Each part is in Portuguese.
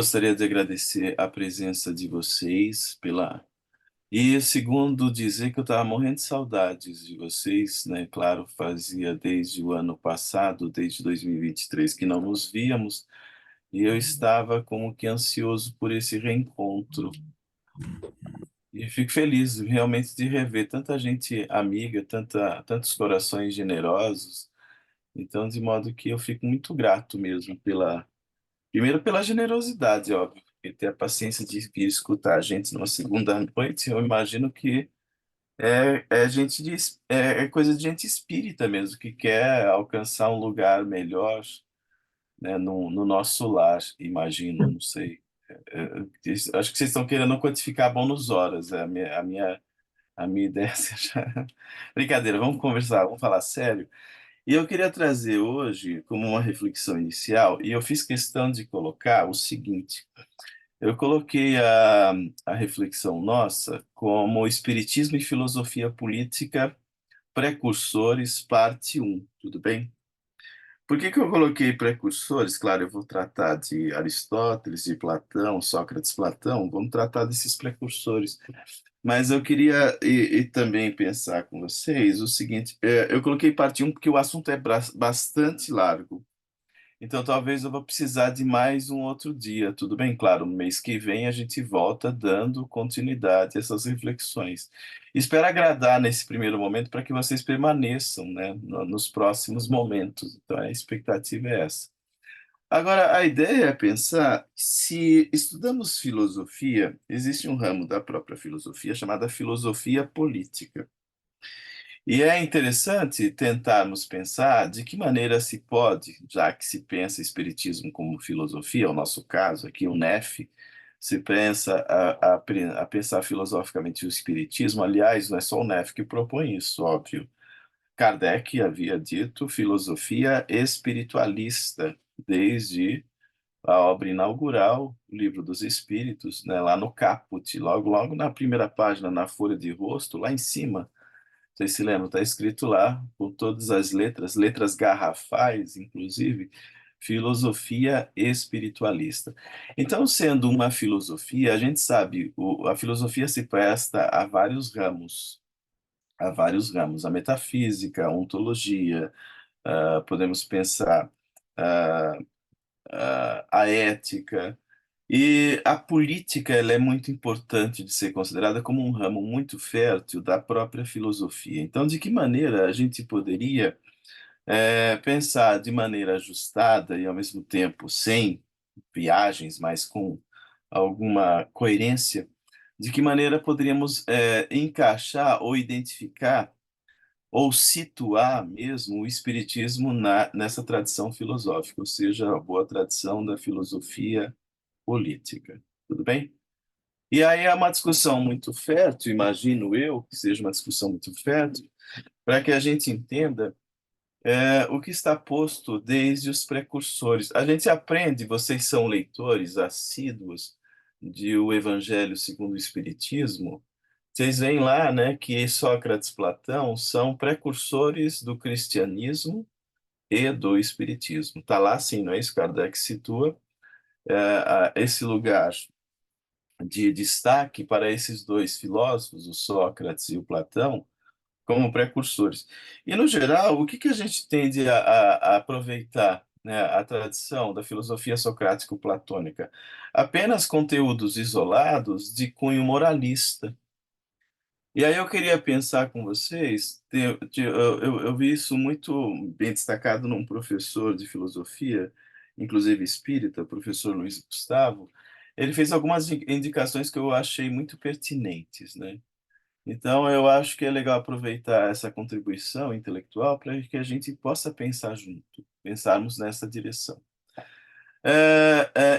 Gostaria de agradecer a presença de vocês e segundo dizer que eu estava morrendo de saudades de vocês, né, claro, fazia desde o ano passado, desde 2023 que não nos víamos, e eu estava como que ansioso por esse reencontro. E fico feliz realmente de rever tanta gente amiga, tantos corações generosos, então de modo que eu fico muito grato mesmo primeiro pela generosidade, óbvio, e ter a paciência de vir escutar a gente numa segunda noite, eu imagino que é coisa de gente espírita mesmo, que quer alcançar um lugar melhor, né, no nosso lar, imagino, não sei. Acho que vocês estão querendo quantificar bônus horas, a minha ideia é Brincadeira, vamos conversar, vamos falar sério. E eu queria trazer hoje, como uma reflexão inicial, e eu fiz questão de colocar o seguinte: eu coloquei a reflexão nossa como Espiritismo e Filosofia Política Precursores, parte um, tudo bem? Por que que eu coloquei precursores? Claro, eu vou tratar de Aristóteles, de Platão, Sócrates, Platão, vamos tratar desses precursores. Mas eu queria e também pensar com vocês o seguinte: eu coloquei parte um porque o assunto é bastante largo. Então, talvez eu vou precisar de mais um outro dia, tudo bem? Claro, no mês que vem a gente volta dando continuidade a essas reflexões. Espero agradar nesse primeiro momento para que vocês permaneçam, né, nos próximos momentos. Então, a expectativa é essa. Agora, a ideia é pensar, se estudamos filosofia, existe um ramo da própria filosofia chamada filosofia política. E é interessante tentarmos pensar de que maneira se pode, já que se pensa espiritismo como filosofia, o nosso caso aqui, o NEF, se pensa a pensar filosoficamente o espiritismo. Aliás, não é só o NEF que propõe isso, óbvio. Kardec havia dito filosofia espiritualista, desde a obra inaugural, o Livro dos Espíritos, né, lá no caput, logo na primeira página, na folha de rosto, lá em cima. Vocês se lembram, está escrito lá, com todas as letras, letras garrafais, inclusive, filosofia espiritualista. Então, sendo uma filosofia, a gente sabe, a filosofia se presta a vários ramos, a metafísica, a ontologia, podemos pensar ah, a ética, e a política ela é muito importante de ser considerada como um ramo muito fértil da própria filosofia. Então, de que maneira a gente poderia pensar de maneira ajustada e, ao mesmo tempo, sem viagens, mas com alguma coerência, de que maneira poderíamos encaixar ou identificar ou situar mesmo o espiritismo nessa tradição filosófica, ou seja, a boa tradição da filosofia política. Tudo bem? E aí é uma discussão muito fértil, imagino eu, que seja uma discussão muito fértil, para que a gente entenda o que está posto desde os precursores. A gente aprende, vocês são leitores assíduos de O Evangelho segundo o Espiritismo, vocês veem lá, né, que Sócrates e Platão são precursores do cristianismo e do espiritismo. Está lá, sim, não é isso? Kardec situa esse lugar de destaque para esses dois filósofos, o Sócrates e o Platão, como precursores. E, no geral, o que que a gente tende a aproveitar, né, a tradição da filosofia socrático-platônica? Apenas conteúdos isolados de cunho moralista. E aí eu queria pensar com vocês, eu vi isso muito bem destacado num professor de filosofia, inclusive espírita, o professor Luiz Gustavo. Ele fez algumas indicações que eu achei muito pertinentes, né? Então eu acho que é legal aproveitar essa contribuição intelectual para que a gente possa pensar junto, pensarmos nessa direção.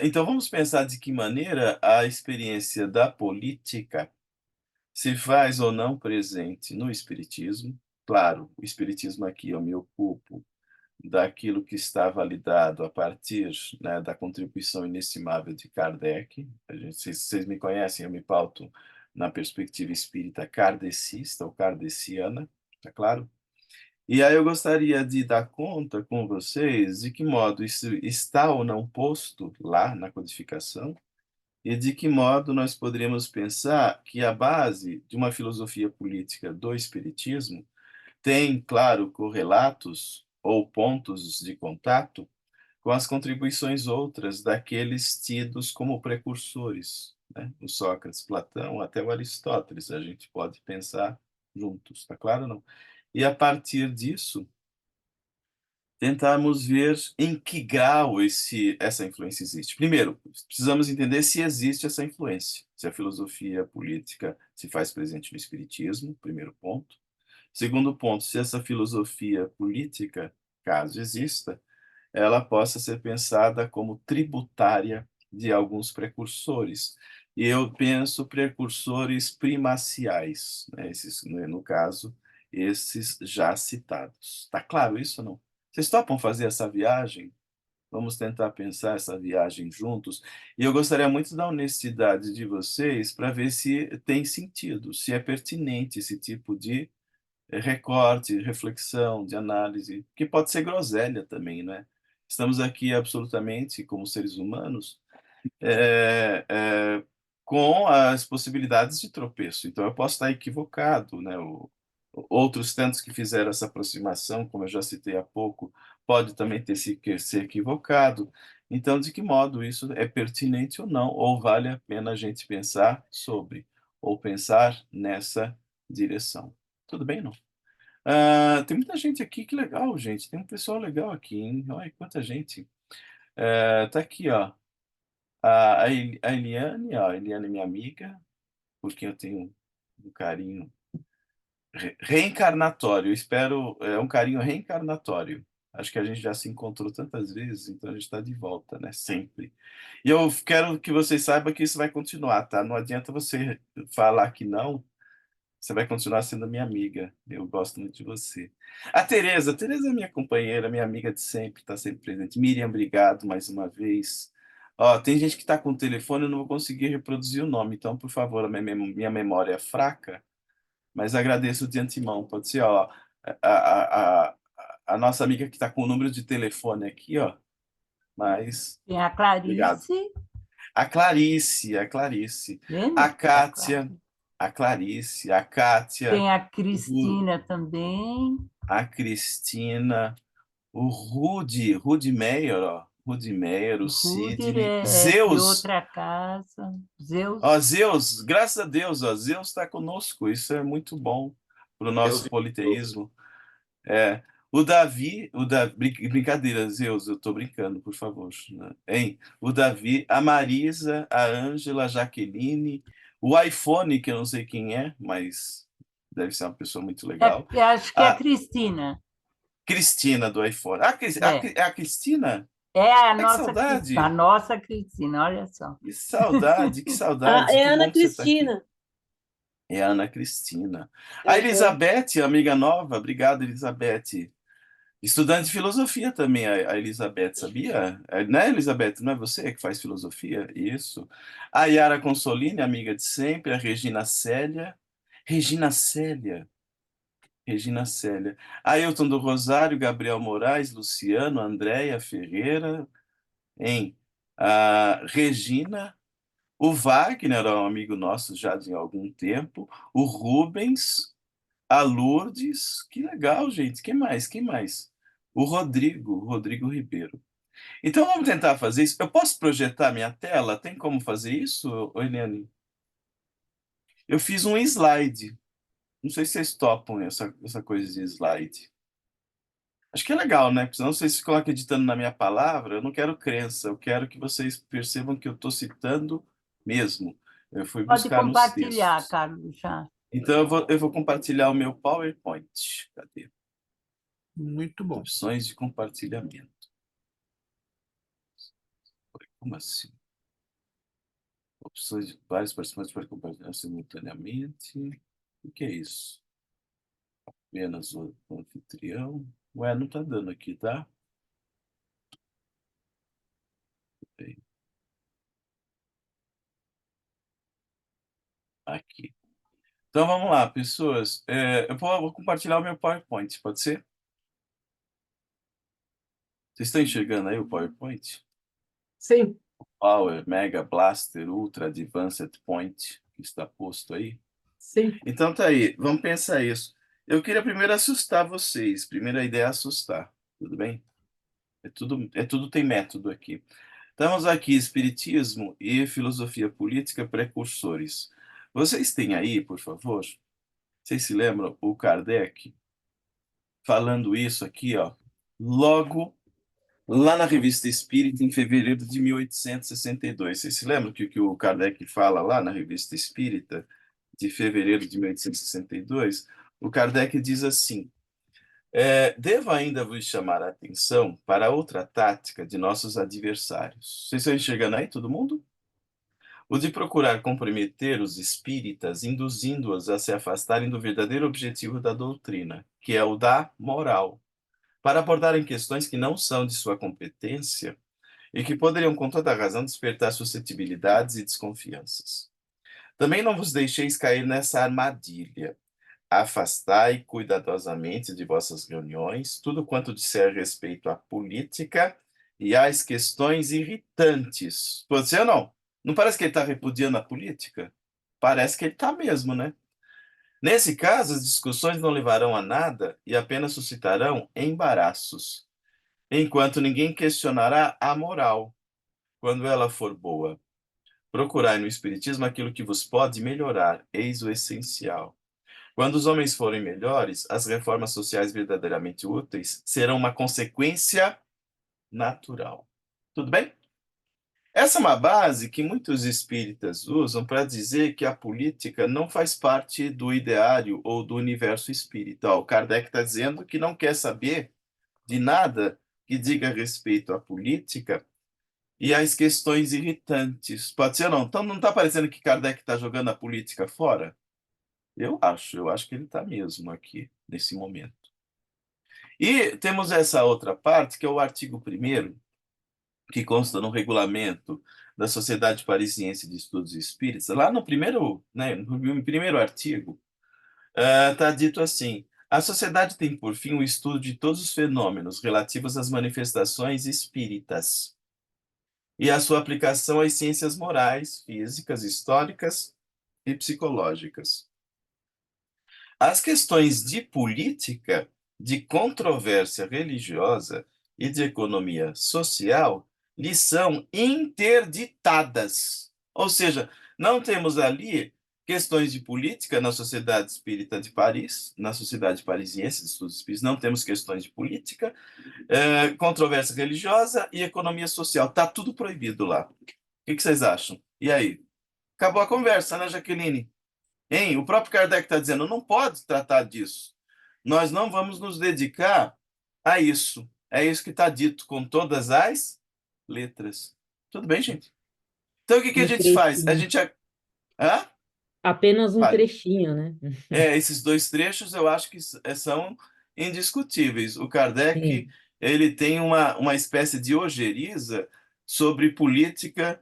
Então vamos pensar de que maneira a experiência da política se faz ou não presente no Espiritismo. Claro, o Espiritismo aqui eu me ocupo daquilo que está validado a partir, né, da contribuição inestimável de Kardec. Vocês me conhecem, eu me pauto na perspectiva espírita kardecista ou kardeciana, tá claro? E aí eu gostaria de dar conta com vocês de que modo isso está ou não posto lá na codificação, e de que modo nós poderíamos pensar que a base de uma filosofia política do espiritismo tem, claro, correlatos ou pontos de contato com as contribuições outras daqueles tidos como precursores, né? O Sócrates, Platão, até o Aristóteles, a gente pode pensar juntos, tá claro ou não? E a partir disso, tentarmos ver em que grau essa influência existe. Primeiro, precisamos entender se existe essa influência, se a filosofia política se faz presente no Espiritismo, primeiro ponto. Segundo ponto, se essa filosofia política, caso exista, ela possa ser pensada como tributária de alguns precursores. E eu penso precursores primaciais, né? Esses, no caso, esses já citados. Está claro isso ou não? Vocês topam fazer essa viagem? Vamos tentar pensar essa viagem juntos. E eu gostaria muito da honestidade de vocês para ver se tem sentido, se é pertinente esse tipo de recorte, reflexão, de análise, que pode ser groselha também, né? Estamos aqui absolutamente, como seres humanos, é, é, com as possibilidades de tropeço. Então, eu posso estar equivocado, né? Outros tantos que fizeram essa aproximação, como eu já citei há pouco, pode também ter se equivocado. Então, de que modo isso é pertinente ou não, ou vale a pena a gente pensar sobre, ou pensar nessa direção. Tudo bem, não? Tem muita gente aqui, que legal, gente. Tem um pessoal legal aqui, hein? Olha quanta gente. Tá aqui, ó. A Eliane, ó. A Eliane é minha amiga, por quem eu tenho um carinho reencarnatório. Eu espero, é um carinho reencarnatório. Acho que a gente já se encontrou tantas vezes, então a gente está de volta, né? Sempre. E eu quero que vocês saibam que isso vai continuar, tá? Não adianta você falar que não. Você vai continuar sendo minha amiga. Eu gosto muito de você. A Tereza é minha companheira, minha amiga de sempre, está sempre presente. Miriam, obrigado mais uma vez. Ó, tem gente que está com o telefone, eu não vou conseguir reproduzir o nome, então, por favor, minha memória é fraca, mas agradeço de antemão. Pode ser, ó, a nossa amiga que está com o número de telefone aqui, ó, mas Tem a obrigado. Clarice, A Clarice, a lembra da Kátia, Clarice? a Kátia, Tem a o Cristina também. a Cristina, o Rudy Meyer, ó, Rudy Meyer, o O Ruder Sidney, é de Zeus, outra casa. ó, Zeus. Zeus, graças a Deus, ó, Zeus está conosco, isso é muito bom para o Deus nosso me perdoe. politeísmo. É, brincadeira, Zeus, eu estou brincando, por favor, né? Hein? O Davi, a Marisa, a Ângela, a Jaqueline, o iPhone, que eu não sei quem é, mas deve ser uma pessoa muito legal. Eu acho que é a A Cristina. Cristina do iPhone. É, A Cristina? é a Ai, que nossa Cristina, a saudade! nossa Cristina, olha só. Que saudade, que Ah, saudade. é Que Ana bom que você está aqui. Cristina. É a Ana Cristina. A Aham. Elizabeth, amiga nova. Obrigado, Elizabeth. Estudante de filosofia também, a Elizabeth, sabia? Né, Elizabeth? Não é você que faz filosofia? Isso. A Yara Consolini, amiga de sempre. A Regina Célia. Regina Célia. Regina Célia. Ailton do Rosário, Gabriel Moraes, Luciano, Andréia Ferreira, hein? A Regina. O Wagner é um amigo nosso já de algum tempo. O Rubens. A Lourdes. Que legal, gente. Quem mais? Quem mais? O Rodrigo Ribeiro. Então vamos tentar fazer isso. Eu posso projetar minha tela? Tem como fazer isso, Eliane? Eu fiz um slide. Não sei se vocês topam essa coisa de slide. Acho que é legal, né? Porque senão vocês ficam acreditando na minha palavra. Eu não quero crença, eu quero que vocês percebam que eu estou citando mesmo. Eu fui Pode buscar nos compartilhar, textos. Carlos, já. Então eu vou compartilhar o meu PowerPoint. Cadê? Muito bom. Opções de compartilhamento. Como assim? Opções de vários participantes podem compartilhar simultaneamente. O que é isso? Apenas o anfitrião. Ué, não tá dando aqui, tá? Peraí. Aqui. Então vamos lá, pessoas. Eu vou compartilhar o meu PowerPoint, pode ser? Vocês estão enxergando aí o PowerPoint? Sim. Power, Mega Blaster, Ultra Advanced Point, que está posto aí. Sim. Então tá aí, vamos pensar isso. Eu queria primeiro assustar vocês. Primeira ideia é assustar, tudo bem? É tudo tem método aqui. Estamos aqui, Espiritismo e Filosofia Política Precursores. Vocês têm aí, por favor, vocês se lembram, o Kardec falando isso aqui, ó, logo lá na Revista Espírita, em fevereiro de 1862. Vocês se lembram que o Kardec fala lá na Revista Espírita, de fevereiro de 1862? O Kardec diz assim: devo ainda vos chamar a atenção para outra tática de nossos adversários. Vocês estão enxergando aí, todo mundo? O de procurar comprometer os espíritas, induzindo-os a se afastarem do verdadeiro objetivo da doutrina, que é o da moral, para abordarem questões que não são de sua competência e que poderiam, com toda razão, despertar suscetibilidades e desconfianças. Também não vos deixeis cair nessa armadilha. Afastai cuidadosamente de vossas reuniões tudo quanto disser respeito à política e às questões irritantes. Você ou não? Não parece que ele está repudiando a política? Parece que ele está mesmo, né? Nesse caso, as discussões não levarão a nada e apenas suscitarão embaraços, enquanto ninguém questionará a moral, quando ela for boa. Procurai no Espiritismo aquilo que vos pode melhorar, eis o essencial. Quando os homens forem melhores, as reformas sociais verdadeiramente úteis serão uma consequência natural. Tudo bem? Essa é uma base que muitos espíritas usam para dizer que a política não faz parte do ideário ou do universo espírita. O Kardec está dizendo que não quer saber de nada que diga respeito à política e às questões irritantes. Pode ser ou não? Então não está parecendo que Kardec está jogando a política fora? Eu acho que ele está mesmo aqui, nesse momento. E temos essa outra parte, que é o artigo 1º, que consta no regulamento da Sociedade Parisiense de Estudos Espíritas. Lá no primeiro, né, no primeiro artigo, está dito assim: a sociedade tem por fim o estudo de todos os fenômenos relativos às manifestações espíritas e a sua aplicação às ciências morais, físicas, históricas e psicológicas. As questões de política, de controvérsia religiosa e de economia social lhe são interditadas. Ou seja, não temos ali questões de política na Sociedade Espírita de Paris, na Sociedade Parisiense de Estudos Espíritas, não temos questões de política, controvérsia religiosa e economia social. Está tudo proibido lá. O que vocês acham? E aí? Acabou a conversa, né, Jaqueline? Hein? O próprio Kardec está dizendo, não pode tratar disso. Nós não vamos nos dedicar a isso. É isso que está dito com todas as letras. Tudo bem, gente? Então, o que a Um gente faz? A trechinho. gente... Hã? Apenas um Fale. trechinho, né? Esses dois trechos eu acho que são indiscutíveis. O Kardec, Sim. ele tem uma espécie de ojeriza sobre política,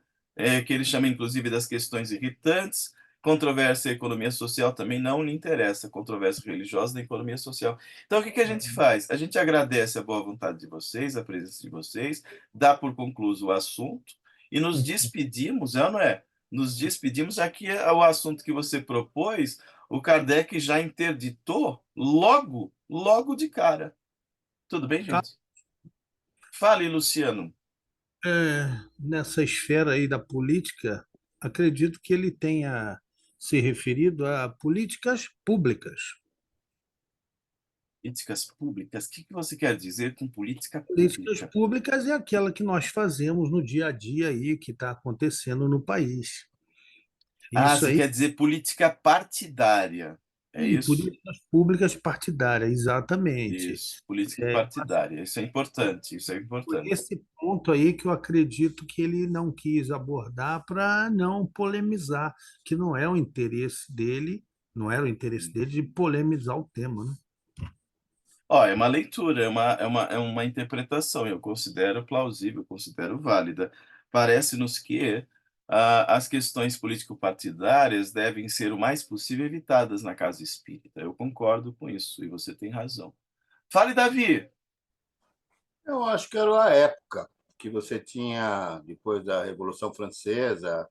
que ele chama inclusive das questões irritantes. Controvérsia e economia social também não lhe interessa, controvérsia religiosa da economia social. Então, o que a gente faz? A gente agradece a boa vontade de vocês, a presença de vocês, dá por concluído o assunto e nos despedimos, é ou não é? Nos despedimos, já que o assunto que você propôs, o Kardec já interditou logo de cara. Tudo bem, Tá, gente? Fale, Luciano. nessa esfera aí da política, acredito que ele tenha se referido a políticas públicas. Políticas públicas? O que você quer dizer com política Políticas pública? públicas é aquela que nós fazemos no dia a dia aí, que está acontecendo no país. Ah, Isso você aí, quer dizer política partidária. É e isso? políticas públicas partidárias, exatamente. Isso, política É, partidária. Isso é importante, isso é Foi importante. esse ponto aí que eu acredito que ele não quis abordar para não polemizar, que não é o interesse dele, não era o interesse dele de polemizar o tema, né? Ó, é uma leitura, é uma interpretação, eu considero plausível, considero válida. Parece-nos que as questões político-partidárias devem ser o mais possível evitadas na casa espírita. Eu concordo com isso, e você tem razão. Fale, Davi! Eu acho que era a época que você tinha, depois da Revolução Francesa,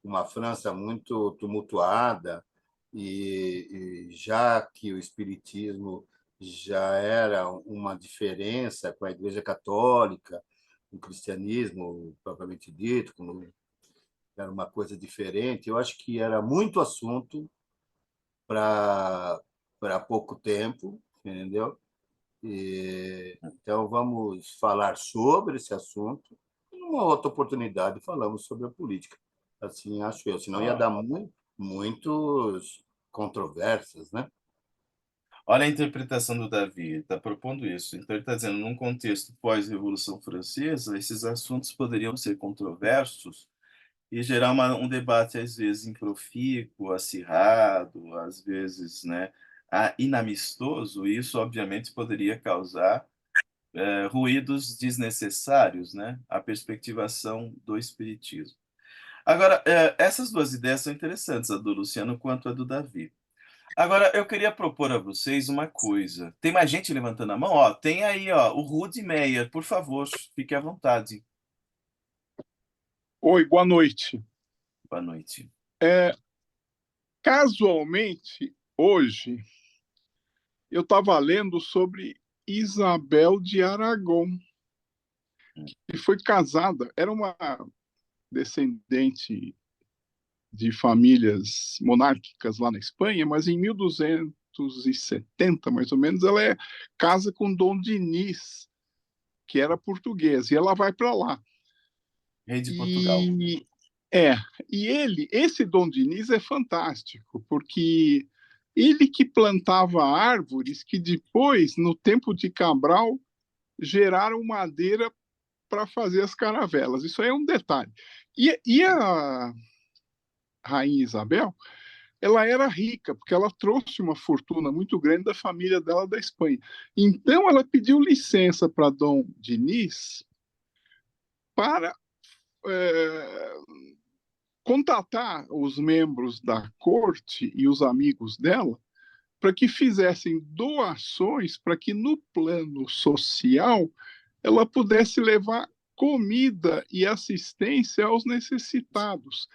uma França muito tumultuada, e já que o espiritismo já era uma diferença com a Igreja Católica, o cristianismo propriamente dito, como era uma coisa diferente, eu acho que era muito assunto para pouco tempo, entendeu? Então, vamos falar sobre esse assunto. Em uma outra oportunidade, falamos sobre a política. Assim, acho eu. Senão ia Ó, dar muitos controvérsias, né? olha a interpretação do Davi, ele está propondo isso. Então, ele está dizendo, num contexto pós-Revolução Francesa, esses assuntos poderiam ser controversos e gerar um debate, às vezes, improfícuo, acirrado, às vezes, né, inamistoso, e isso, obviamente, poderia causar ruídos desnecessários, né, à perspectivação do espiritismo. Agora, essas duas ideias são interessantes, a do Luciano quanto a do Davi. Agora, eu queria propor a vocês uma coisa. Tem mais gente levantando a mão? Ó, tem aí, ó, o Rudi Meyer, por favor, fique à vontade. Oi, boa noite. Boa noite. Casualmente, hoje, eu estava lendo sobre Isabel de Aragão, que foi casada, era uma descendente de famílias monárquicas lá na Espanha, mas em 1270, mais ou menos, ela casa com Dom Dinis, que era português, e ela vai para lá. Rei de Portugal. E é, esse Dom Diniz é fantástico, porque ele que plantava árvores que depois, no tempo de Cabral, geraram madeira para fazer as caravelas. Isso aí é um detalhe. E a Rainha Isabel, ela era rica, porque ela trouxe uma fortuna muito grande da família dela da Espanha. Então, ela pediu licença para Dom Diniz para é, contatar os membros da corte e os amigos dela para que fizessem doações para que no plano social ela pudesse levar comida e assistência aos necessitados.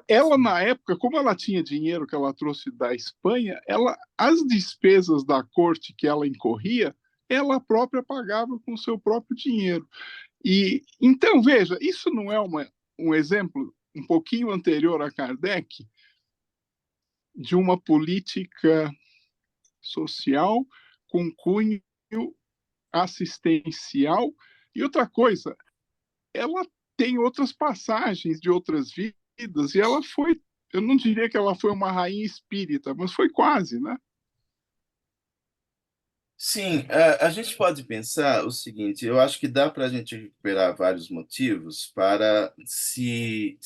Ela, na época, como ela tinha dinheiro que ela trouxe da Espanha, as despesas da corte que ela incorria, ela própria pagava com o seu próprio dinheiro. E então, veja, isso não é um exemplo um pouquinho anterior a Kardec de uma política social com cunho assistencial. E outra coisa, ela tem outras passagens de outras vidas e ela foi, eu não diria que ela foi uma rainha espírita, mas foi quase, né? Sim, a gente pode pensar o seguinte, eu acho que dá para a gente recuperar vários motivos para se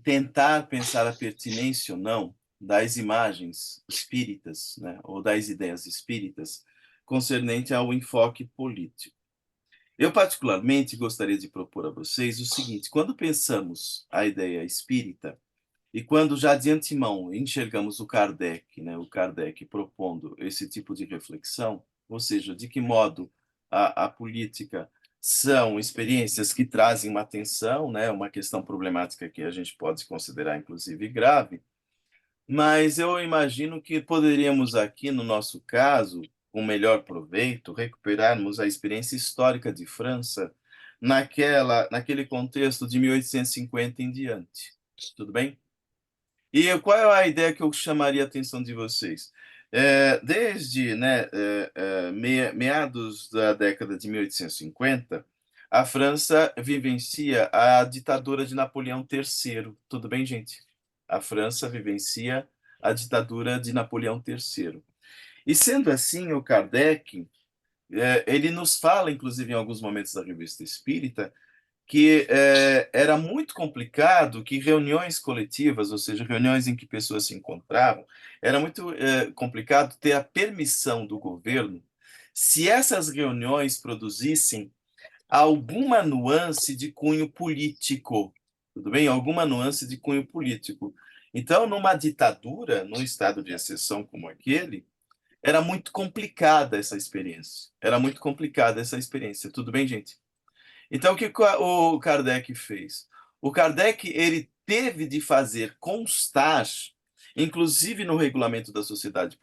tentar pensar a pertinência ou não das imagens espíritas, né, ou das ideias espíritas concernente ao enfoque político. Eu, particularmente, gostaria de propor a vocês o seguinte: quando pensamos a ideia espírita, e quando já de antemão enxergamos o Kardec propondo esse tipo de reflexão, ou seja, de que modo a política são experiências que trazem uma tensão, né, uma questão problemática que a gente pode considerar, inclusive, grave, mas eu imagino que poderíamos aqui, no nosso caso, com melhor proveito, recuperarmos a experiência histórica de França naquele contexto de 1850 em diante. Tudo bem? E qual é a ideia que eu chamaria a atenção de vocês? Desde, né, meados da década de 1850, a França vivencia a ditadura de Napoleão III. Tudo bem, gente? A França vivencia a ditadura de Napoleão III. E sendo assim, o Kardec, ele nos fala, inclusive em alguns momentos da Revista Espírita, que era muito complicado que reuniões coletivas, ou seja, reuniões em que pessoas se encontravam, era muito complicado ter a permissão do governo se essas reuniões produzissem alguma nuance de cunho político, tudo bem? Alguma nuance de cunho político. Então, numa ditadura, num estado de exceção como aquele, era muito complicada essa experiência. Era muito complicada essa experiência. Tudo bem, gente? Então, o que o Kardec fez? O Kardec ele teve de fazer constar, inclusive no regulamento da Sociedade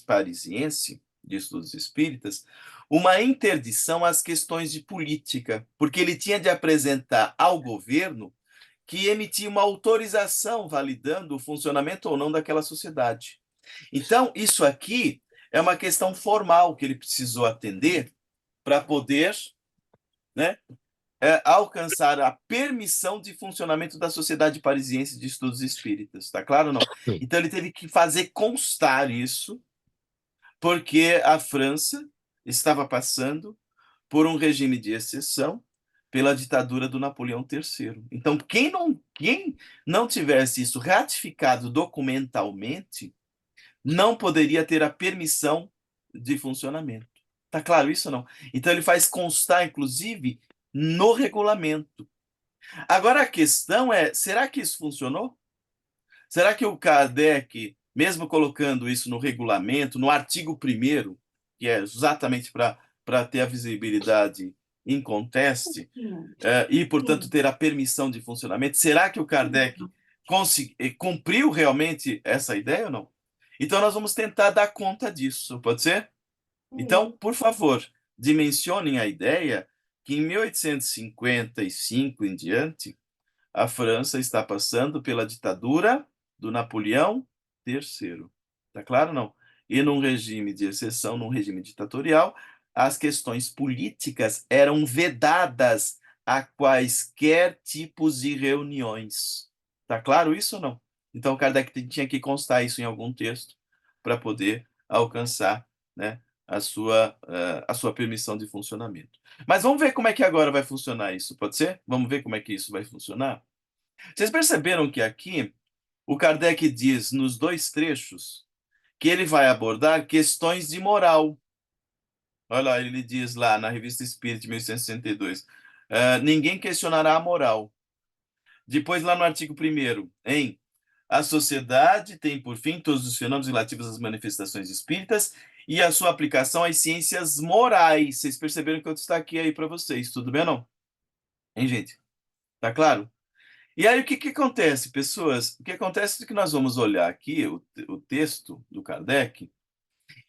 Parisiense de Estudos Espíritas, uma interdição às questões de política, porque ele tinha de apresentar ao governo que emitia uma autorização validando o funcionamento ou não daquela sociedade. Então, isso aqui é uma questão formal que ele precisou atender para poder, né, alcançar a permissão de funcionamento da Sociedade Parisiense de Estudos Espíritas. Está claro ou não? Então, ele teve que fazer constar isso, porque a França estava passando por um regime de exceção pela ditadura do Napoleão III. Então, quem não tivesse isso ratificado documentalmente, não poderia ter a permissão de funcionamento. Tá claro isso ou não? Então, ele faz constar, inclusive, no regulamento. Agora, a questão é, será que isso funcionou? Será que o Kardec, mesmo colocando isso no regulamento, no artigo 1º, que é exatamente para ter a visibilidade em conteste, e, portanto, ter a permissão de funcionamento, será que o Kardec cumpriu realmente essa ideia ou não? Então, nós vamos tentar dar conta disso, pode ser? Então, por favor, dimensionem a ideia que em 1855 em diante, a França está passando pela ditadura do Napoleão III. Está claro ou não? E num regime de exceção, num regime ditatorial, as questões políticas eram vedadas a quaisquer tipos de reuniões. Está claro isso ou não? Então, Kardec tinha que constar isso em algum texto para poder alcançar, né, a sua permissão de funcionamento. Mas vamos ver como é que agora vai funcionar isso, pode ser? Vamos ver como é que isso vai funcionar? Vocês perceberam que aqui o Kardec diz nos 2 trechos que ele vai abordar questões de moral. Olha lá, ele diz lá na Revista Espírita de 1862, ninguém questionará a moral. Depois, lá no artigo 1º, a sociedade tem, por fim, todos os fenômenos relativos às manifestações espíritas e a sua aplicação às ciências morais. Vocês perceberam que eu destaquei aí para vocês, tudo bem ou não? Hein, gente? Tá claro? E aí, o que acontece, pessoas? O que acontece é que nós vamos olhar aqui o texto do Kardec,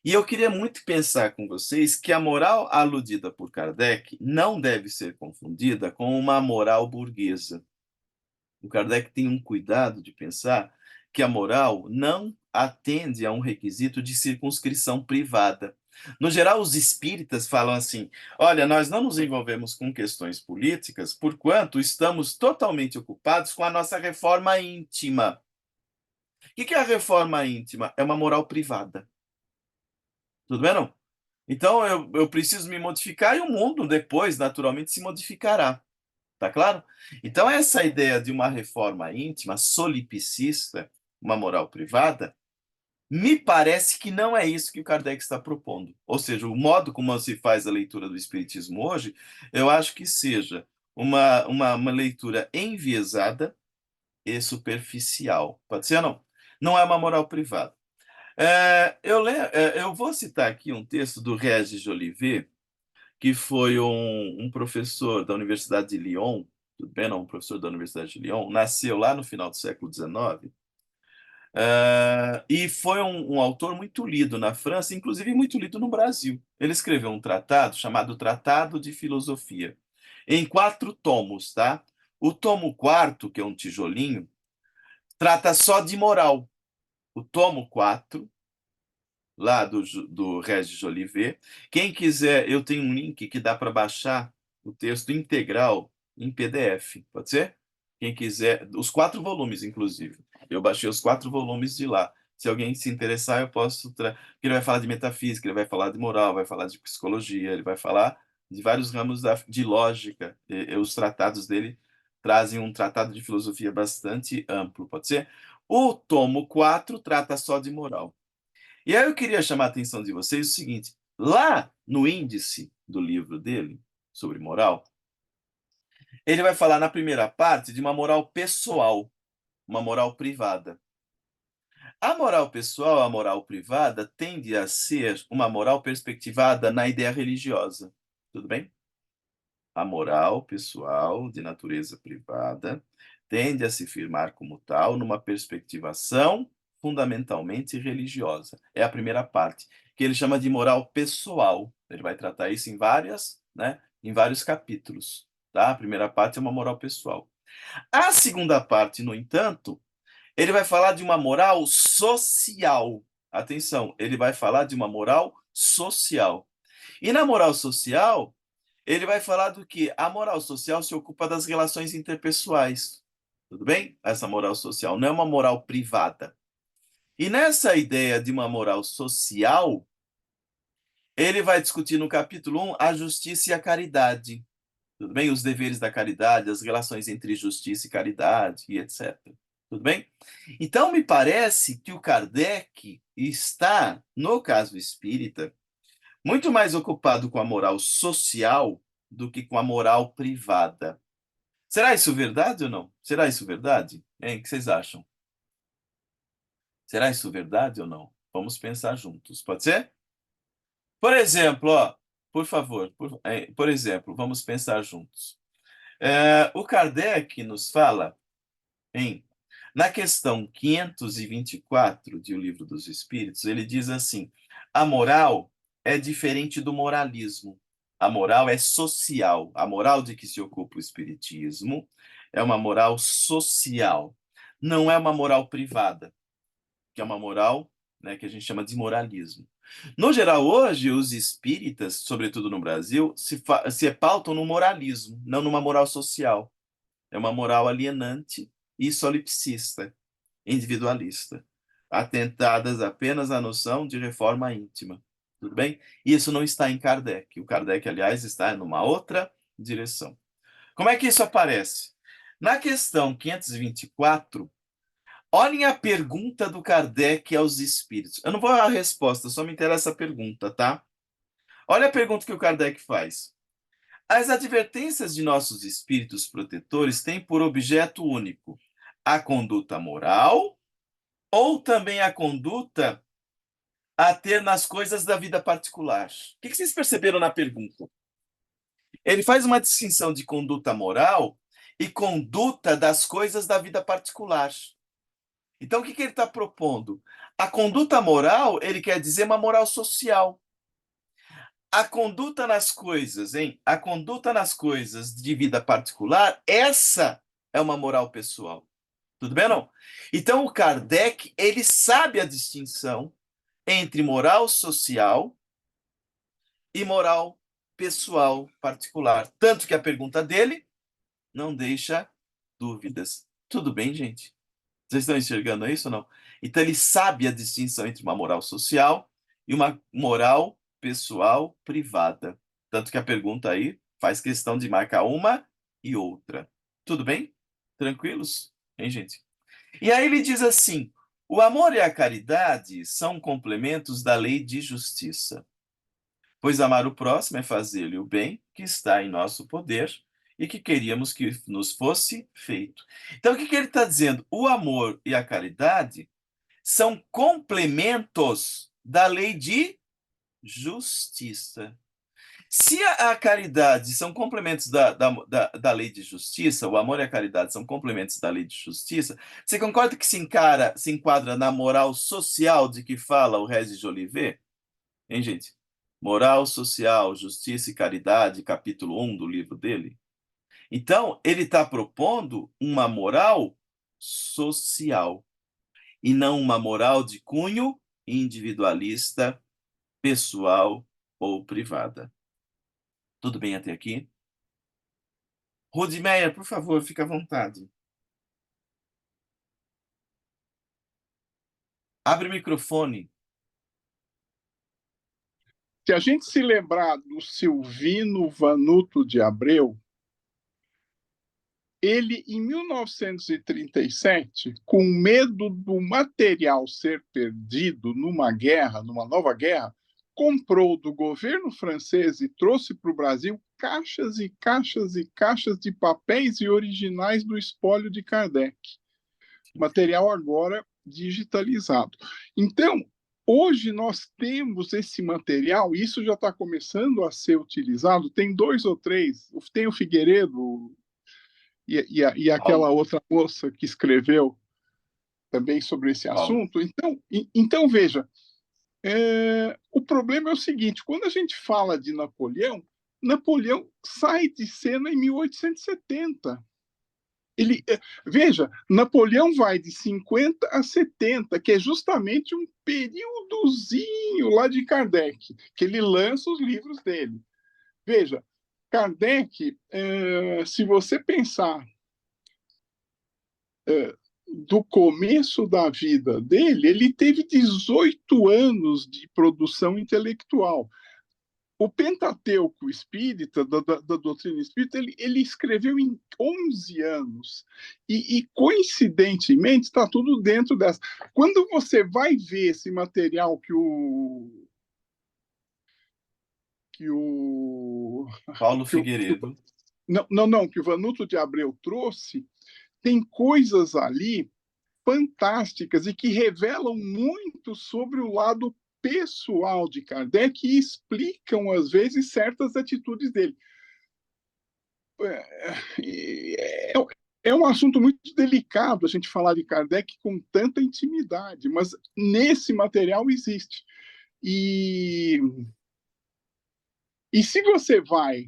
e eu queria muito pensar com vocês que a moral aludida por Kardec não deve ser confundida com uma moral burguesa. O Kardec tem um cuidado de pensar que a moral não atende a um requisito de circunscrição privada. No geral, os espíritas falam assim: olha, nós não nos envolvemos com questões políticas, porquanto estamos totalmente ocupados com a nossa reforma íntima. O que é a reforma íntima? É uma moral privada. Tudo bem, não? Então, eu preciso me modificar e o mundo depois, naturalmente, se modificará. Tá claro? Então, essa ideia de uma reforma íntima, solipsista, uma moral privada, me parece que não é isso que o Kardec está propondo. Ou seja, o modo como se faz a leitura do Espiritismo hoje, eu acho que seja uma leitura enviesada e superficial. Pode ser ou não? Não é uma moral privada. Eu vou citar aqui um texto do Régis Jolivet, que foi um professor da Universidade de Lyon, tudo bem, não? Um professor da Universidade de Lyon, nasceu lá no final do século XIX, e foi um autor muito lido na França, inclusive muito lido no Brasil. Ele escreveu um tratado chamado Tratado de Filosofia, em 4 tomos, tá? O tomo 4º, que é um tijolinho, trata só de moral. O tomo 4, lá do Régis Jolivet. Quem quiser, eu tenho um link que dá para baixar o texto integral em PDF, pode ser? Quem quiser, os 4 volumes, inclusive. Eu baixei os 4 volumes de lá. Se alguém se interessar, eu posso... Ele vai falar de metafísica, ele vai falar de moral, vai falar de psicologia, ele vai falar de vários ramos de lógica. Os tratados dele trazem um tratado de filosofia bastante amplo, pode ser? O tomo 4 trata só de moral. E aí eu queria chamar a atenção de vocês o seguinte: lá no índice do livro dele, sobre moral, ele vai falar na primeira parte de uma moral pessoal, uma moral privada. A moral pessoal, a moral privada, tende a ser uma moral perspectivada na ideia religiosa. Tudo bem? A moral pessoal de natureza privada tende a se firmar como tal numa perspectivação fundamentalmente religiosa. É a primeira parte, que ele chama de moral pessoal. Ele vai tratar isso em em vários capítulos, tá? A primeira parte é uma moral pessoal. A segunda parte, no entanto, ele vai falar de uma moral social. Atenção, ele vai falar de uma moral social. E na moral social, ele vai falar do que a moral social se ocupa das relações interpessoais. Tudo bem? Essa moral social não é uma moral privada. E nessa ideia de uma moral social, ele vai discutir no capítulo 1 a justiça e a caridade. Tudo bem? Os deveres da caridade, as relações entre justiça e caridade, e etc. Tudo bem? Então, me parece que o Kardec está, no caso espírita, muito mais ocupado com a moral social do que com a moral privada. Será isso verdade ou não? Será isso verdade? Hein? O que vocês acham? Será isso verdade ou não? Vamos pensar juntos. Pode ser? Por exemplo, ó, por favor, por exemplo, vamos pensar juntos. O Kardec nos fala na questão 524 de O Livro dos Espíritos, ele diz assim: a moral é diferente do moralismo. A moral é social. A moral de que se ocupa o Espiritismo é uma moral social. Não é uma moral privada, que é uma moral, né, que a gente chama de moralismo. No geral, hoje, os espíritas, sobretudo no Brasil, se pautam no moralismo, não numa moral social. É uma moral alienante e solipsista, individualista, atentadas apenas à noção de reforma íntima. Tudo bem? Isso não está em Kardec. O Kardec, aliás, está numa outra direção. Como é que isso aparece? Na questão 524, olhem a pergunta do Kardec aos espíritos. Eu não vou dar a resposta, só me interessa a pergunta, tá? Olha a pergunta que o Kardec faz. As advertências de nossos espíritos protetores têm por objeto único a conduta moral ou também a conduta a ter nas coisas da vida particular? O que vocês perceberam na pergunta? Ele faz uma distinção de conduta moral e conduta das coisas da vida particular. Então, o que ele está propondo? A conduta moral, ele quer dizer uma moral social. A conduta nas coisas, A conduta nas coisas de vida particular, essa é uma moral pessoal. Tudo bem, não? Então, o Kardec, ele sabe a distinção entre moral social e moral pessoal particular. Tanto que a pergunta dele não deixa dúvidas. Tudo bem, gente? Vocês estão enxergando isso ou não? Então, ele sabe a distinção entre uma moral social e uma moral pessoal privada. Tanto que a pergunta aí faz questão de marcar uma e outra. Tudo bem? Tranquilos? Hein, gente? E aí ele diz assim: o amor e a caridade são complementos da lei de justiça, pois amar o próximo é fazer-lhe o bem que está em nosso poder e que queríamos que nos fosse feito. Então, o que ele está dizendo? O amor e a caridade são complementos da lei de justiça. Se a caridade são complementos da lei de justiça, o amor e a caridade são complementos da lei de justiça, você concorda que se enquadra na moral social de que fala o Regis de Olivet? Hein, gente? Moral social, justiça e caridade, capítulo 1 do livro dele. Então, ele está propondo uma moral social e não uma moral de cunho individualista, pessoal ou privada. Tudo bem até aqui? Rudmeyer, por favor, fique à vontade. Abre o microfone. Se a gente se lembrar do Silvino Vanuto de Abreu, ele, em 1937, com medo do material ser perdido numa guerra, numa nova guerra, comprou do governo francês e trouxe para o Brasil caixas e caixas e caixas de papéis e originais do espólio de Kardec. O material agora digitalizado. Então, hoje nós temos esse material, isso já está começando a ser utilizado, tem 2 ou 3, tem o Figueiredo e aquela Paulo, outra moça que escreveu também sobre esse Paulo. assunto. Então veja, o problema é o seguinte, quando a gente fala de Napoleão, Napoleão sai de cena em 1870. Veja, Napoleão vai de 50 a 70, que é justamente um períodozinho lá de Kardec, que ele lança os livros dele. Veja, Kardec, se você pensar do começo da vida dele, ele teve 18 anos de produção intelectual. O Pentateuco espírita, da doutrina espírita, ele escreveu em 11 anos. E coincidentemente, está tudo dentro dessa. Quando você vai ver esse material que o Paulo Figueiredo. que o Vanuto de Abreu trouxe, tem coisas ali fantásticas e que revelam muito sobre o lado pessoal de Kardec e explicam, às vezes, certas atitudes dele. É um assunto muito delicado a gente falar de Kardec com tanta intimidade, mas nesse material existe. E se você vai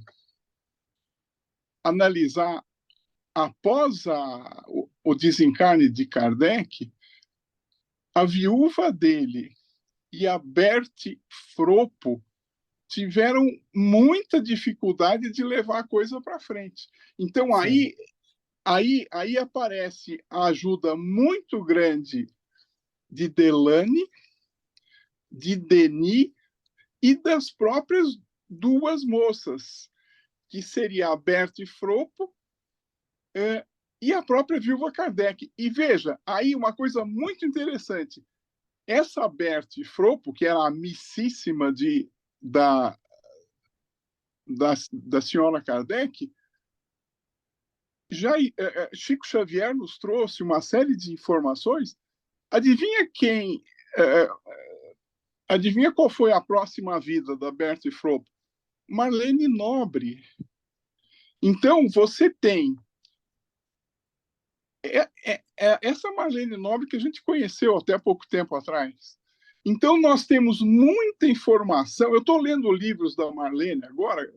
analisar após o desencarne de Kardec, a viúva dele e a Berti Fropo tiveram muita dificuldade de levar a coisa para frente. Então, aí aparece a ajuda muito grande de Delane, de Denis e das próprias duas moças, que seria a Berti Fropo e a própria viúva Kardec. E veja, aí uma coisa muito interessante, essa Berti Fropo, que era a amicíssima da senhora Kardec, Chico Xavier nos trouxe uma série de informações. Adivinha adivinha qual foi a próxima vida da Berti Fropo? Marlene Nobre. Então, você tem essa Marlene Nobre que a gente conheceu até pouco tempo atrás. Então, nós temos muita informação. Eu estou lendo livros da Marlene agora,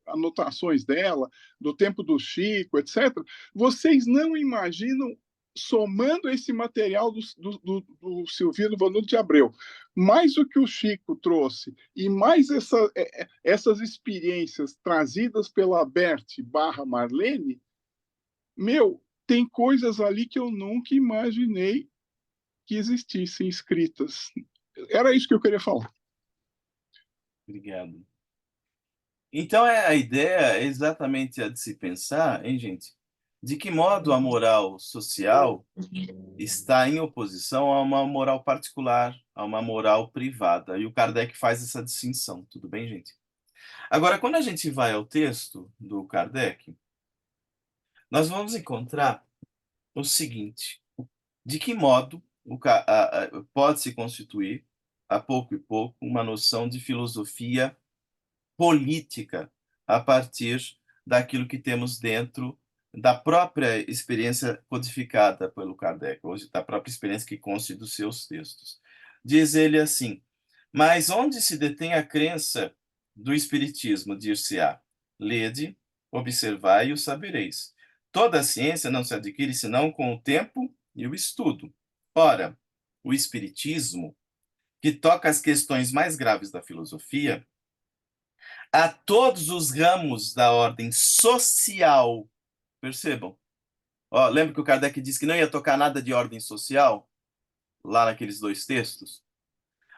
anotações dela, do tempo do Chico, etc. Vocês não imaginam, somando esse material do Silvino Vanuto de Abreu, mais o que o Chico trouxe e mais essas experiências trazidas pela Berti / Marlene, tem coisas ali que eu nunca imaginei que existissem escritas. Era isso que eu queria falar. Obrigado. Então, a ideia é exatamente a de se pensar, hein, gente? De que modo a moral social está em oposição a uma moral particular, a uma moral privada. E o Kardec faz essa distinção. Tudo bem, gente? Agora, quando a gente vai ao texto do Kardec, nós vamos encontrar o seguinte: de que modo pode-se constituir, a pouco e pouco, uma noção de filosofia política a partir daquilo que temos dentro da própria experiência codificada pelo Kardec, ou da própria experiência que consta dos seus textos. Diz ele assim: mas onde se detém a crença do Espiritismo, dir-se-á, lede, observai e o sabereis. Toda a ciência não se adquire senão com o tempo e o estudo. Ora, o Espiritismo, que toca as questões mais graves da filosofia, a todos os ramos da ordem social, percebam? Lembra que o Kardec disse que não ia tocar nada de ordem social? Lá naqueles 2 textos?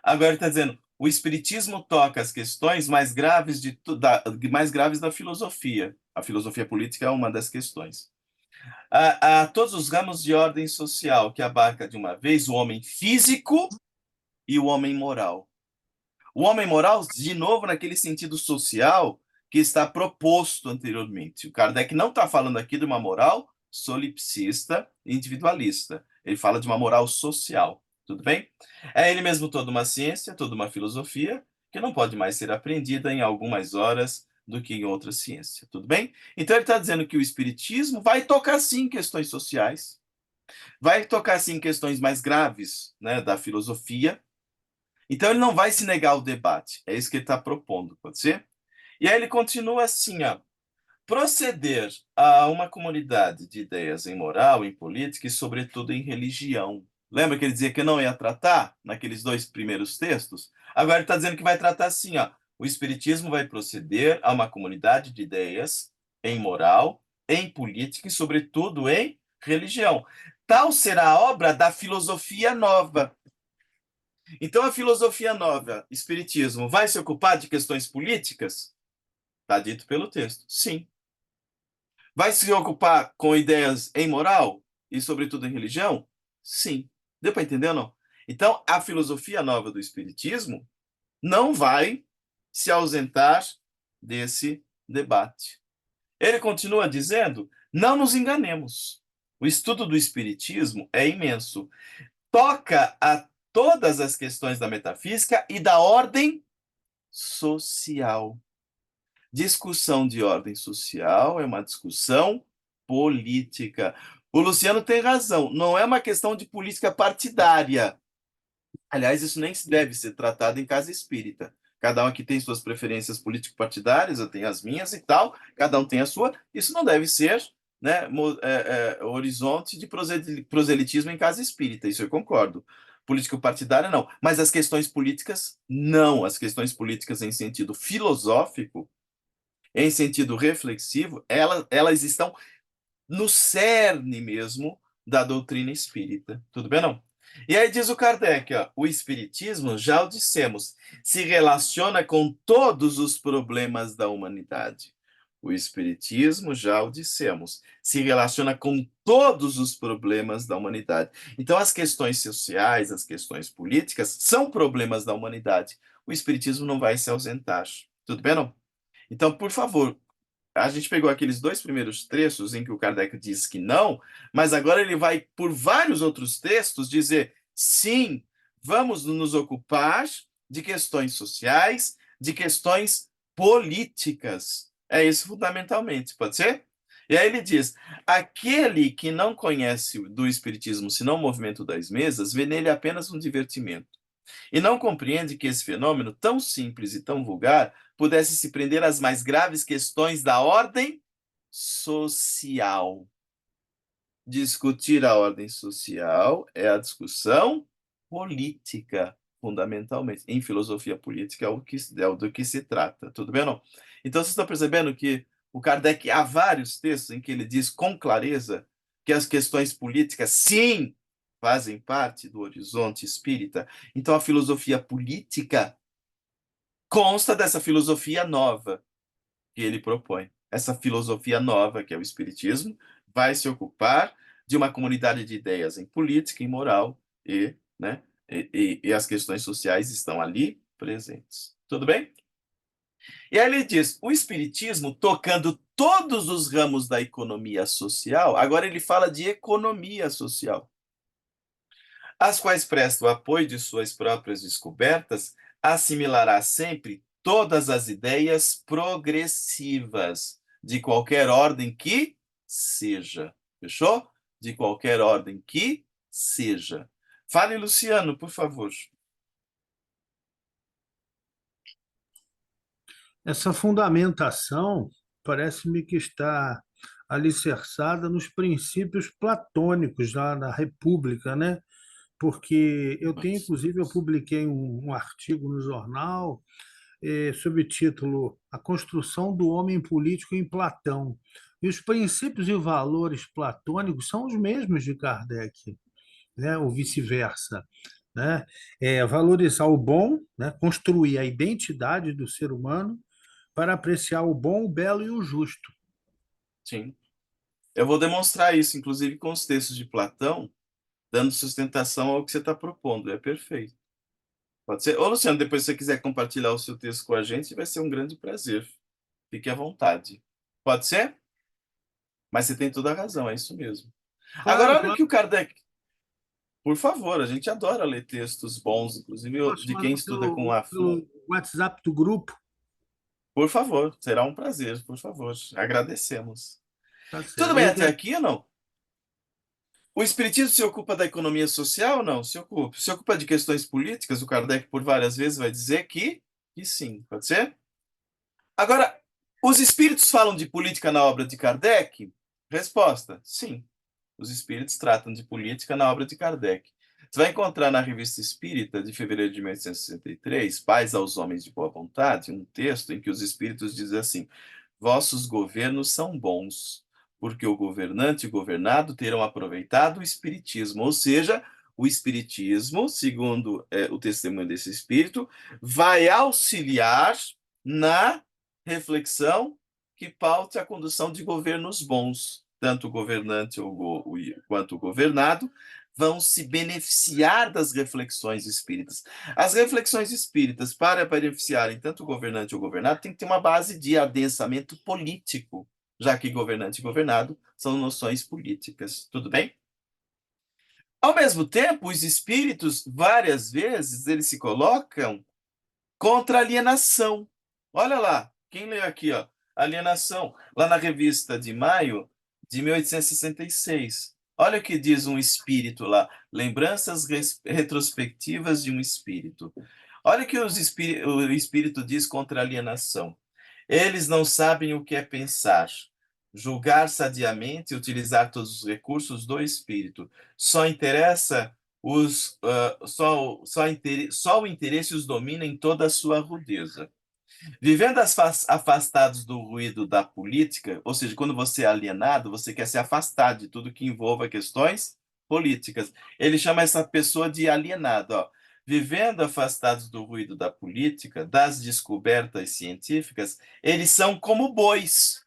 Agora ele está dizendo, o Espiritismo toca as questões mais graves, mais graves da filosofia. A filosofia política é uma das questões. A todos os ramos de ordem social, que abarca de uma vez o homem físico e o homem moral. O homem moral, de novo, naquele sentido social que está proposto anteriormente. O Kardec não está falando aqui de uma moral solipsista, individualista. Ele fala de uma moral social, tudo bem? É ele mesmo toda uma ciência, toda uma filosofia, que não pode mais ser aprendida em algumas horas do que em outra ciência, tudo bem? Então ele está dizendo que o espiritismo vai tocar sim em questões sociais, vai tocar sim em questões mais graves, né, da filosofia. Então ele não vai se negar ao debate, é isso que ele está propondo, pode ser? E aí ele continua assim, ó, proceder a uma comunidade de ideias em moral, em política e, sobretudo, em religião. Lembra que ele dizia que não ia tratar naqueles 2 primeiros textos? Agora ele está dizendo que vai tratar assim, ó, o espiritismo vai proceder a uma comunidade de ideias em moral, em política e, sobretudo, em religião. Tal será a obra da filosofia nova. Então, a filosofia nova, espiritismo, vai se ocupar de questões políticas? Está dito pelo texto. Sim. Vai se ocupar com ideias em moral e, sobretudo, em religião? Sim. Deu para entender ou não? Então, a filosofia nova do espiritismo não vai se ausentar desse debate. Ele continua dizendo: não nos enganemos. O estudo do espiritismo é imenso. Toca a todas as questões da metafísica e da ordem social. Discussão de ordem social é uma discussão política. O Luciano tem razão, não é uma questão de política partidária. Aliás, isso nem deve ser tratado em casa espírita. Cada um aqui tem suas preferências político-partidárias, eu tenho as minhas e tal, cada um tem a sua. Isso não deve ser, né, horizonte de proselitismo em casa espírita, isso eu concordo. Político-partidária, não. Mas as questões políticas, não. As questões políticas em sentido filosófico, em sentido reflexivo, elas estão no cerne mesmo da doutrina espírita. Tudo bem, não? E aí diz o Kardec, ó, o espiritismo, já o dissemos, se relaciona com todos os problemas da humanidade. O espiritismo, já o dissemos, se relaciona com todos os problemas da humanidade. Então, as questões sociais, as questões políticas, são problemas da humanidade. O espiritismo não vai se ausentar. Tudo bem, não? Então, por favor, a gente pegou aqueles 2 primeiros trechos em que o Kardec diz que não, mas agora ele vai, por vários outros textos, dizer sim, vamos nos ocupar de questões sociais, de questões políticas. É isso fundamentalmente, pode ser? E aí ele diz: aquele que não conhece do Espiritismo senão o movimento das mesas, vê nele apenas um divertimento. E não compreende que esse fenômeno, tão simples e tão vulgar, pudesse se prender às mais graves questões da ordem social. Discutir a ordem social é a discussão política, fundamentalmente. Em filosofia política é do que se trata. Tudo bem ou não? Então, vocês estão percebendo que o Kardec, há vários textos em que ele diz com clareza que as questões políticas, sim, fazem parte do horizonte espírita. Então, a filosofia política consta dessa filosofia nova que ele propõe. Essa filosofia nova, que é o espiritismo, vai se ocupar de uma comunidade de ideias em política, em moral e, né, e as questões sociais estão ali presentes. Tudo bem? E aí ele diz, o espiritismo tocando todos os ramos da economia social, agora ele fala de economia social, as quais presta o apoio de suas próprias descobertas, assimilará sempre todas as ideias progressivas, de qualquer ordem que seja. Fechou? De qualquer ordem que seja. Fale, Luciano, por favor. Essa fundamentação parece-me que está alicerçada nos princípios platônicos lá na República, né? Porque eu tenho, inclusive, eu publiquei um artigo no jornal sob o título A Construção do Homem Político em Platão. E os princípios e valores platônicos são os mesmos de Kardec, né? Ou vice-versa. Né? Valorizar o bom, né? Construir a identidade do ser humano para apreciar o bom, o belo e o justo. Sim. Eu vou demonstrar isso, inclusive, com os textos de Platão, dando sustentação ao que você está propondo. É perfeito. Pode ser? Ô, Luciano, depois se você quiser compartilhar o seu texto com a gente, vai ser um grande prazer. Fique à vontade. Pode ser? Mas você tem toda a razão, é isso mesmo. Claro, Agora, olha o claro. que o Kardec... Por favor, a gente adora ler textos bons, inclusive Posso de quem mandar estuda com a pelo WhatsApp do grupo? Por favor, será um prazer, por favor. Agradecemos. Tá Tudo certo. bem Eu até aqui ou não? O espiritismo se ocupa da economia social ou não? Se ocupa. Se ocupa de questões políticas? O Kardec por várias vezes vai dizer que sim. Pode ser? Agora, os espíritos falam de política na obra de Kardec? Resposta: sim. Os espíritos tratam de política na obra de Kardec. Você vai encontrar na Revista Espírita, de fevereiro de 1863, Paz aos Homens de Boa Vontade, um texto em que os espíritos dizem assim: vossos governos são bons, porque o governante e o governado terão aproveitado o espiritismo, ou seja, o espiritismo, segundo o testemunho desse espírito, vai auxiliar na reflexão que paute a condução de governos bons. Tanto o governante quanto o governado vão se beneficiar das reflexões espíritas. As reflexões espíritas, para beneficiarem tanto o governante ou o governado, tem que ter uma base de adensamento político, já que governante e governado são noções políticas. Tudo bem? Ao mesmo tempo, os espíritos, várias vezes, eles se colocam contra a alienação. Olha lá, quem leu aqui, ó, Alienação, lá na revista de maio de 1866. Olha o que diz um espírito lá, Lembranças retrospectivas de um espírito. Olha o que o espírito diz contra a alienação. Eles não sabem o que é pensar, julgar sadiamente e utilizar todos os recursos do espírito. Só interessa só o interesse os domina em toda a sua rudeza. Vivendo afastados do ruído da política, ou seja, quando você é alienado, você quer se afastar de tudo que envolva questões políticas. Ele chama essa pessoa de alienado. Ó. Vivendo afastados do ruído da política, das descobertas científicas, eles são como bois.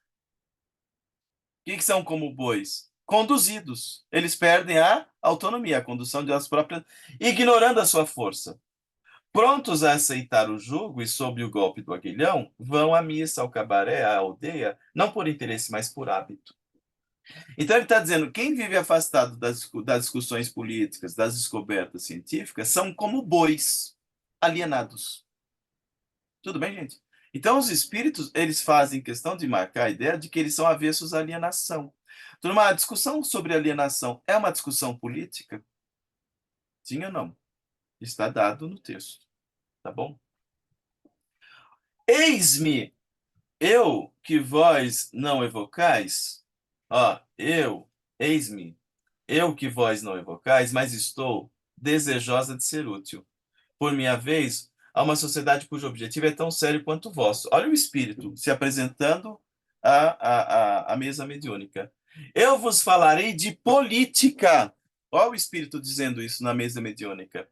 O que são como bois? Conduzidos. Eles perdem a autonomia, a condução de elas próprias, ignorando a sua força. Prontos a aceitar o jugo e sob o golpe do aguilhão, vão à missa, ao cabaré, à aldeia, não por interesse, mas por hábito. Então ele está dizendo, quem vive afastado das discussões políticas, das descobertas científicas, são como bois alienados. Tudo bem, gente? Então os espíritos, eles fazem questão de marcar a ideia de que eles são avessos à alienação. Turma, a discussão sobre alienação é uma discussão política? Sim ou não? Está dado no texto, tá bom? Eis-me, eu que vós não evocais, ó, eis-me, eu que vós não evocais, mas estou desejosa de ser útil. Por minha vez, a uma sociedade cujo objetivo é tão sério quanto o vosso. Olha o espírito se apresentando à mesa mediúnica. Eu vos falarei de política. Olha o espírito dizendo isso na mesa mediúnica.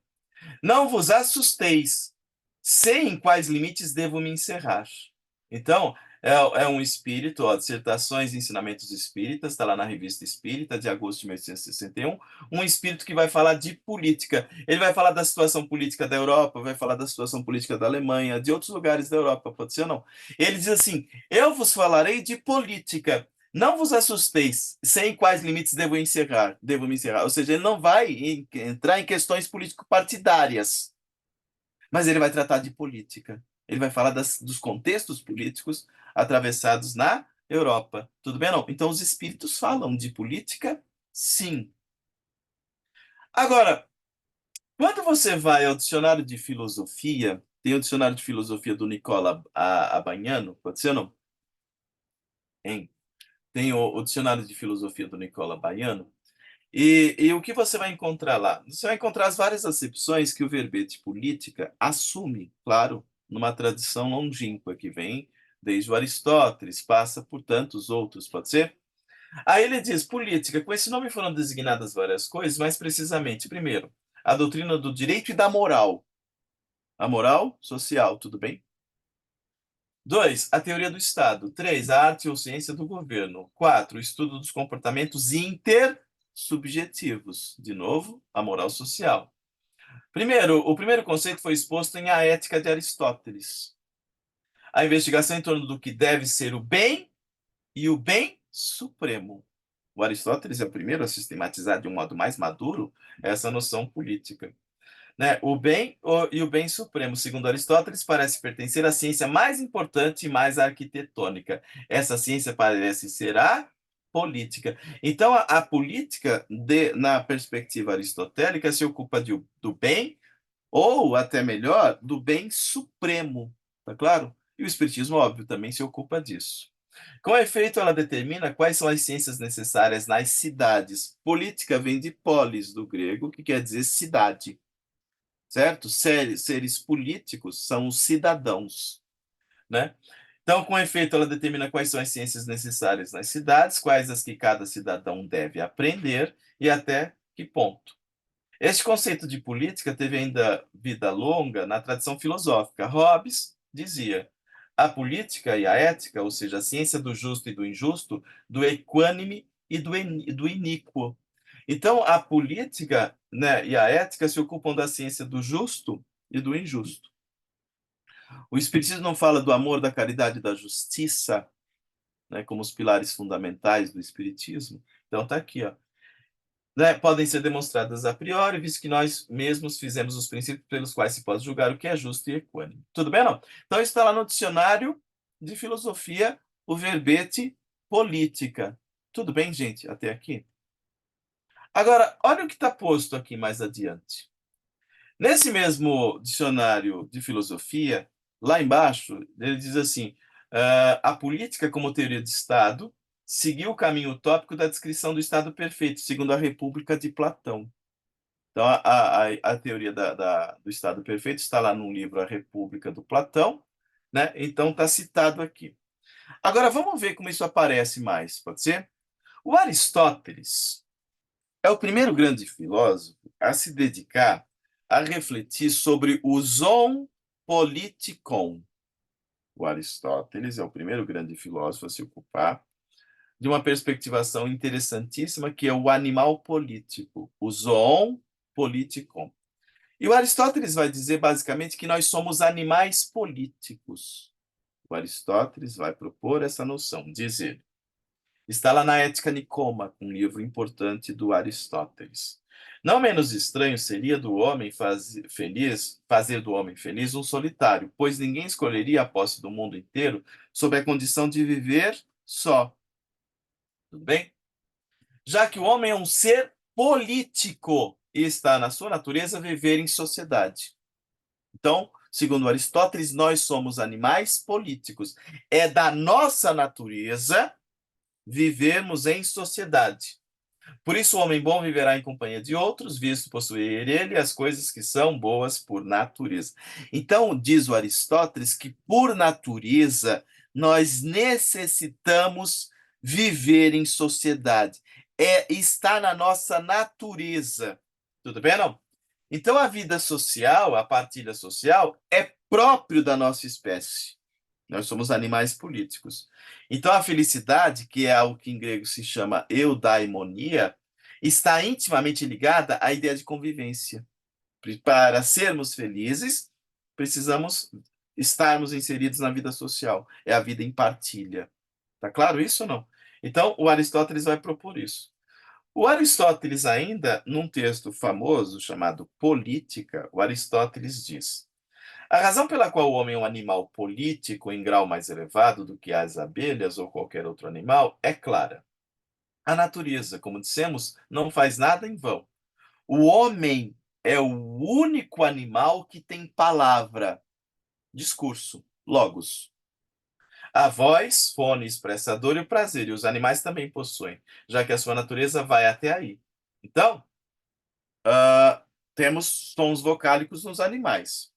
Não vos assusteis. Sei em quais limites devo me encerrar. Então, é um espírito, ó, Dissertações e Ensinamentos Espíritas, está lá na Revista Espírita, de agosto de 1861, um espírito que vai falar de política. Ele vai falar da situação política da Europa, vai falar da situação política da Alemanha, de outros lugares da Europa, pode ser ou não? Ele diz assim, eu vos falarei de política. Não vos assusteis, sei em quais limites devo me encerrar. Ou seja, ele não vai entrar em questões político-partidárias, mas ele vai tratar de política. Ele vai falar dos contextos políticos atravessados na Europa. Tudo bem, não? Então, os espíritos falam de política, sim. Agora, quando você vai ao dicionário de filosofia, tem o dicionário de filosofia do Nicola Abaiano, pode ser ou não? Hein? Tem o dicionário de filosofia do Nicola Baiano. E o que você vai encontrar lá? Você vai encontrar as várias acepções que o verbete política assume, claro, numa tradição longínqua que vem desde o Aristóteles, passa por tantos outros, pode ser? Aí ele diz, política, com esse nome foram designadas várias coisas, mais precisamente, primeiro, a doutrina do direito e da moral. A moral social, tudo bem? 2, a teoria do Estado. 3, a arte ou ciência do governo. 4, o estudo dos comportamentos intersubjetivos. De novo, a moral social. O primeiro conceito foi exposto em A Ética de Aristóteles. A investigação em torno do que deve ser o bem e o bem supremo. O Aristóteles é o primeiro a sistematizar de um modo mais maduro essa noção política. Né? O bem e o bem supremo, segundo Aristóteles, parece pertencer à ciência mais importante e mais arquitetônica. Essa ciência parece ser a política. Então, a política, na perspectiva aristotélica, se ocupa do bem, ou até melhor, do bem supremo, tá claro? E o Espiritismo, óbvio, também se ocupa disso. Com efeito, ela determina quais são as ciências necessárias nas cidades. Política vem de polis, do grego, que quer dizer cidade, certo? Seres políticos são os cidadãos, né? Então, com efeito, ela determina quais são as ciências necessárias nas cidades, quais as que cada cidadão deve aprender e até que ponto. Este conceito de política teve ainda vida longa na tradição filosófica. Hobbes dizia: a política e a ética, ou seja, a ciência do justo e do injusto, do equânime e do iníquo. Então, a política, né, e a ética se ocupam da ciência do justo e do injusto. O Espiritismo não fala do amor, da caridade e da justiça, né, como os pilares fundamentais do Espiritismo. Então, está aqui, ó. Né, podem ser demonstradas a priori, visto que nós mesmos fizemos os princípios pelos quais se pode julgar o que é justo e equânime. Tudo bem, não? Então, está lá no dicionário de filosofia, o verbete política. Tudo bem, gente? Até aqui? Agora, olha o que está posto aqui mais adiante. Nesse mesmo dicionário de filosofia, lá embaixo, ele diz assim: a política como teoria de Estado seguiu o caminho utópico da descrição do Estado perfeito, segundo a República de Platão. Então, a teoria do Estado perfeito está lá no livro A República do Platão, né? Então, está citado aqui. Agora, vamos ver como isso aparece mais, pode ser? O Aristóteles é o primeiro grande filósofo a se dedicar a refletir sobre o zoon politikon. O Aristóteles é o primeiro grande filósofo a se ocupar de uma perspectivação interessantíssima, que é o animal político, o zoon politikon. E o Aristóteles vai dizer, basicamente, que nós somos animais políticos. O Aristóteles vai propor essa noção, diz ele. Está lá na Ética Nicômaca, um livro importante do Aristóteles. Não menos estranho seria do homem fazer do homem feliz um solitário, pois ninguém escolheria a posse do mundo inteiro sob a condição de viver só. Tudo bem? Já que o homem é um ser político e está na sua natureza viver em sociedade. Então, segundo Aristóteles, nós somos animais políticos. É da nossa natureza vivermos em sociedade. Por isso, o homem bom viverá em companhia de outros, visto possuir ele as coisas que são boas por natureza. Então, diz o Aristóteles que, por natureza, nós necessitamos viver em sociedade. Está na nossa natureza. Tudo bem, não? Então, a vida social, a partilha social, é próprio da nossa espécie. Nós somos animais políticos. Então, a felicidade, que é algo que em grego se chama eudaimonia, está intimamente ligada à ideia de convivência. Para sermos felizes, precisamos estarmos inseridos na vida social. É a vida em partilha. Tá claro isso ou não? Então, o Aristóteles vai propor isso. O Aristóteles ainda, num texto famoso chamado Política, o Aristóteles diz: a razão pela qual o homem é um animal político em grau mais elevado do que as abelhas ou qualquer outro animal é clara. A natureza, como dissemos, não faz nada em vão. O homem é o único animal que tem palavra, discurso, logos. A voz, fone expressador e o prazer, e os animais também possuem, já que a sua natureza vai até aí. Então, temos sons vocálicos nos animais.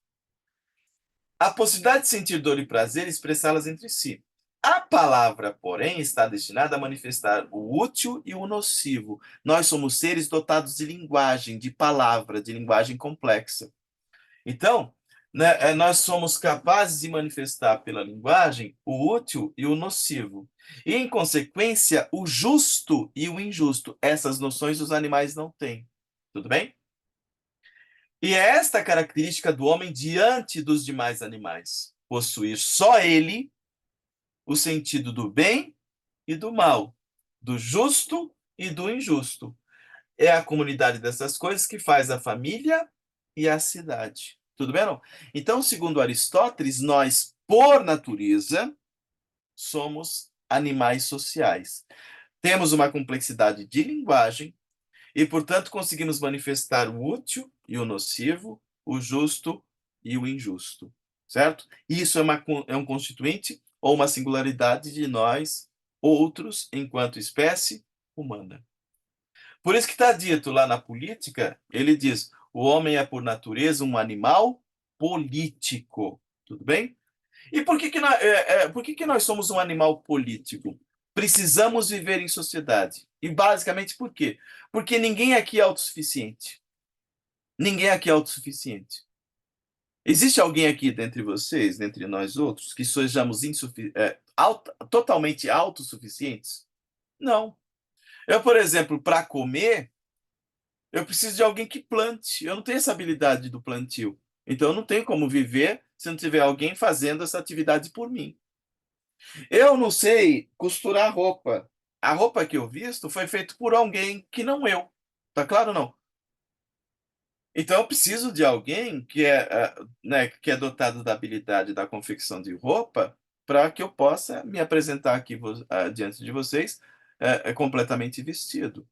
A possibilidade de sentir dor e prazer e expressá-las entre si. A palavra, porém, está destinada a manifestar o útil e o nocivo. Nós somos seres dotados de linguagem, de palavra, de linguagem complexa. Então, né, nós somos capazes de manifestar pela linguagem o útil e o nocivo. E, em consequência, o justo e o injusto. Essas noções os animais não têm. Tudo bem? E é esta a característica do homem diante dos demais animais: possuir só ele o sentido do bem e do mal, do justo e do injusto. É a comunidade dessas coisas que faz a família e a cidade. Tudo bem, não? Então, segundo Aristóteles, nós, por natureza, somos animais sociais. Temos uma complexidade de linguagem e, portanto, conseguimos manifestar o útil e o nocivo, o justo e o injusto, certo? Isso é um constituinte ou uma singularidade de nós, outros, enquanto espécie humana. Por isso que está dito lá na política, ele diz, o homem é, por natureza, um animal político. Tudo bem? E por que que nós somos um animal político? Precisamos viver em sociedade. E basicamente por quê? Porque ninguém aqui é autossuficiente. Ninguém aqui é autossuficiente. Existe alguém aqui dentre vocês, dentre nós outros, que sejamos totalmente autossuficientes? Não. Eu, por exemplo, para comer, eu preciso de alguém que plante. Eu não tenho essa habilidade do plantio. Então, eu não tenho como viver se não tiver alguém fazendo essa atividade por mim. Eu não sei costurar roupa. A roupa que eu visto foi feita por alguém que não eu. Tá claro ou não? Então, eu preciso de alguém que é dotado da habilidade da confecção de roupa para que eu possa me apresentar aqui diante de vocês completamente vestido.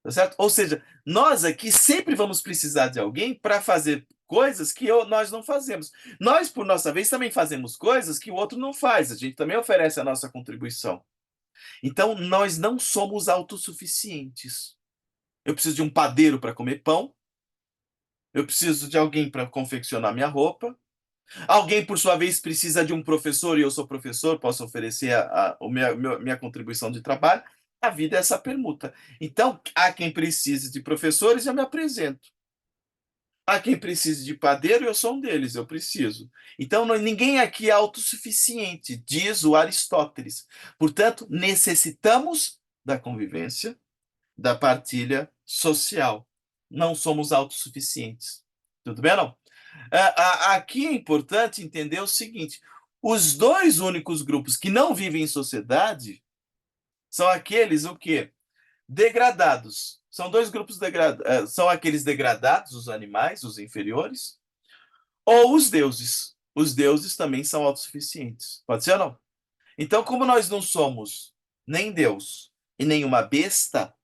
Tá certo? Ou seja, nós aqui sempre vamos precisar de alguém para fazer coisas que nós não fazemos. Nós, por nossa vez, também fazemos coisas que o outro não faz. A gente também oferece a nossa contribuição. Então, nós não somos autossuficientes. Eu preciso de um padeiro para comer pão. Eu preciso de alguém para confeccionar minha roupa. Alguém, por sua vez, precisa de um professor e eu sou professor, posso oferecer a minha contribuição de trabalho. A vida é essa permuta. Então, há quem precise de professores, eu me apresento. Há quem precise de padeiro, eu sou um deles, eu preciso. Então, ninguém aqui é autossuficiente, diz o Aristóteles. Portanto, necessitamos da convivência, da partilha social. Não somos autossuficientes. Tudo bem, não? Aqui é importante entender o seguinte: os dois únicos grupos que não vivem em sociedade são aqueles o quê? Degradados. São dois grupos degradados. São aqueles degradados, os animais, os inferiores, ou os deuses. Os deuses também são autossuficientes. Pode ser ou não? Então, como nós não somos nem Deus e nem uma besta,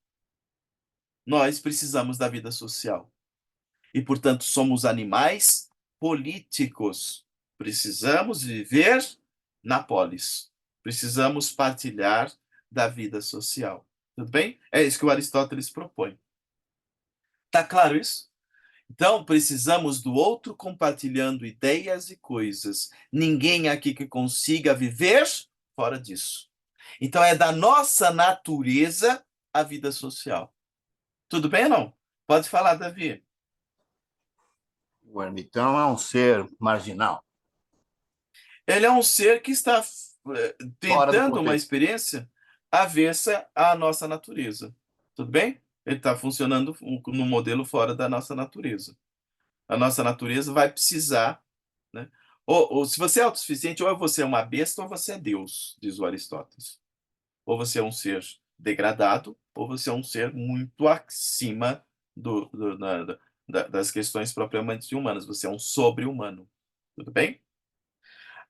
nós precisamos da vida social. E, portanto, somos animais políticos. Precisamos viver na polis. Precisamos partilhar da vida social. Tudo bem? É isso que o Aristóteles propõe. Tá claro isso? Então, precisamos do outro compartilhando ideias e coisas. Ninguém aqui que consiga viver fora disso. Então, é da nossa natureza a vida social. Tudo bem ou não? Pode falar, Davi. O ermitão é um ser marginal. Ele é um ser que está Fora do tentando uma contexto. experiência avessa à nossa natureza. Tudo bem? Ele está funcionando num modelo fora da nossa natureza. A nossa natureza vai precisar, né? Ou se você é autossuficiente, ou você é uma besta, ou você é Deus, diz o Aristóteles. Ou você é um ser degradado, ou você é um ser muito acima das questões propriamente humanas. Você é um sobre-humano. Tudo bem?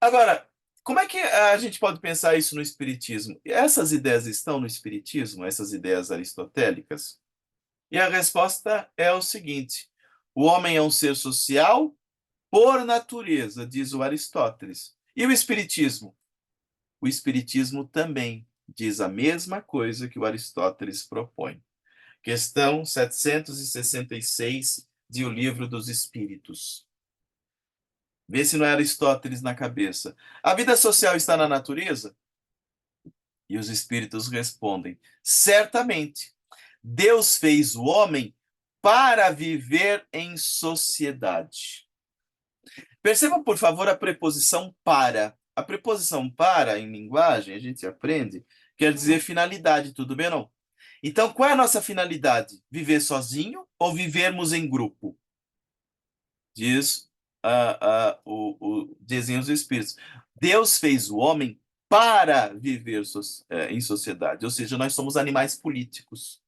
Agora, como é que a gente pode pensar isso no Espiritismo? Essas ideias estão no Espiritismo, essas ideias aristotélicas? E a resposta é o seguinte: o homem é um ser social por natureza, diz o Aristóteles. E o Espiritismo? O Espiritismo também diz a mesma coisa que o Aristóteles propõe. Questão 766 de O Livro dos Espíritos. Vê se não é Aristóteles na cabeça. A vida social está na natureza? E os espíritos respondem: certamente. Deus fez o homem para viver em sociedade. Percebam, por favor, a preposição para. A preposição para, em linguagem, a gente aprende, quer dizer finalidade, tudo bem ou não? Então, qual é a nossa finalidade? Viver sozinho ou vivermos em grupo? Dizem os espíritos. Deus fez o homem para viver em sociedade. Ou seja, nós somos animais políticos,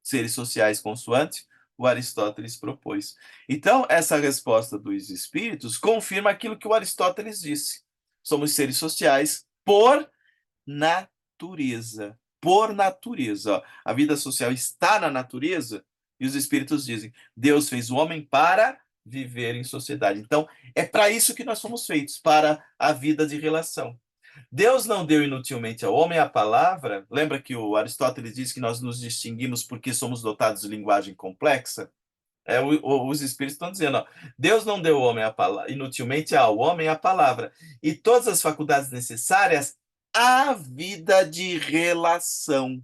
seres sociais, consoante o Aristóteles propôs. Então, essa resposta dos espíritos confirma aquilo que o Aristóteles disse. Somos seres sociais por natureza. Por natureza. Ó. A vida social está na natureza, e os espíritos dizem: Deus fez o homem para viver em sociedade. Então, é para isso que nós fomos feitos, para a vida de relação. Deus não deu inutilmente ao homem a palavra. Lembra que o Aristóteles diz que nós nos distinguimos porque somos dotados de linguagem complexa? Os espíritos estão dizendo, ó, Deus não deu ao homem inutilmente ao homem a palavra e todas as faculdades necessárias à vida de relação.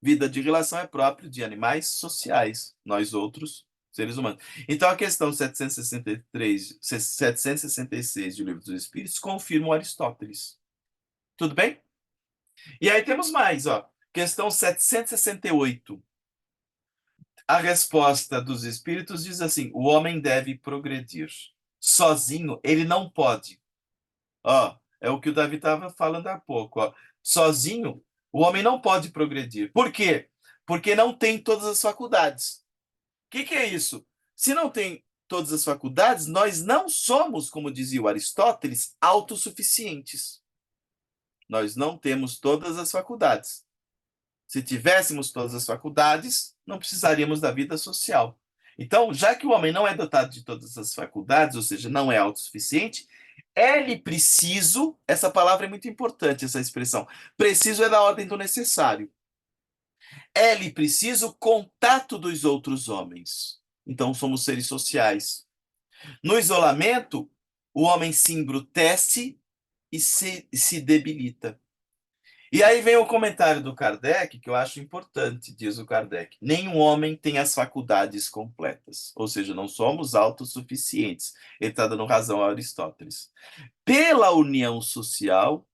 Vida de relação é próprio de animais sociais, nós outros seres humanos. Então a questão 766 do Livro dos Espíritos confirma o Aristóteles. Tudo bem? E aí temos mais, ó. Questão 768. A resposta dos espíritos diz assim: o homem deve progredir. Sozinho, ele não pode. Ó, é o que o Davi estava falando há pouco. Ó. Sozinho, o homem não pode progredir. Por quê? Porque não tem todas as faculdades. O que é isso? Se não tem todas as faculdades, nós não somos, como dizia o Aristóteles, autossuficientes. Nós não temos todas as faculdades. Se tivéssemos todas as faculdades, não precisaríamos da vida social. Então, já que o homem não é dotado de todas as faculdades, ou seja, não é autossuficiente, é-lhe preciso, essa palavra é muito importante, essa expressão, preciso é da ordem do necessário. É-lhe preciso contato dos outros homens. Então, somos seres sociais. No isolamento, o homem se embrutece e se debilita. E aí vem o comentário do Kardec, que eu acho importante, diz o Kardec. Nenhum homem tem as faculdades completas, ou seja, não somos autossuficientes. Ele está dando razão a Aristóteles. Pela união social,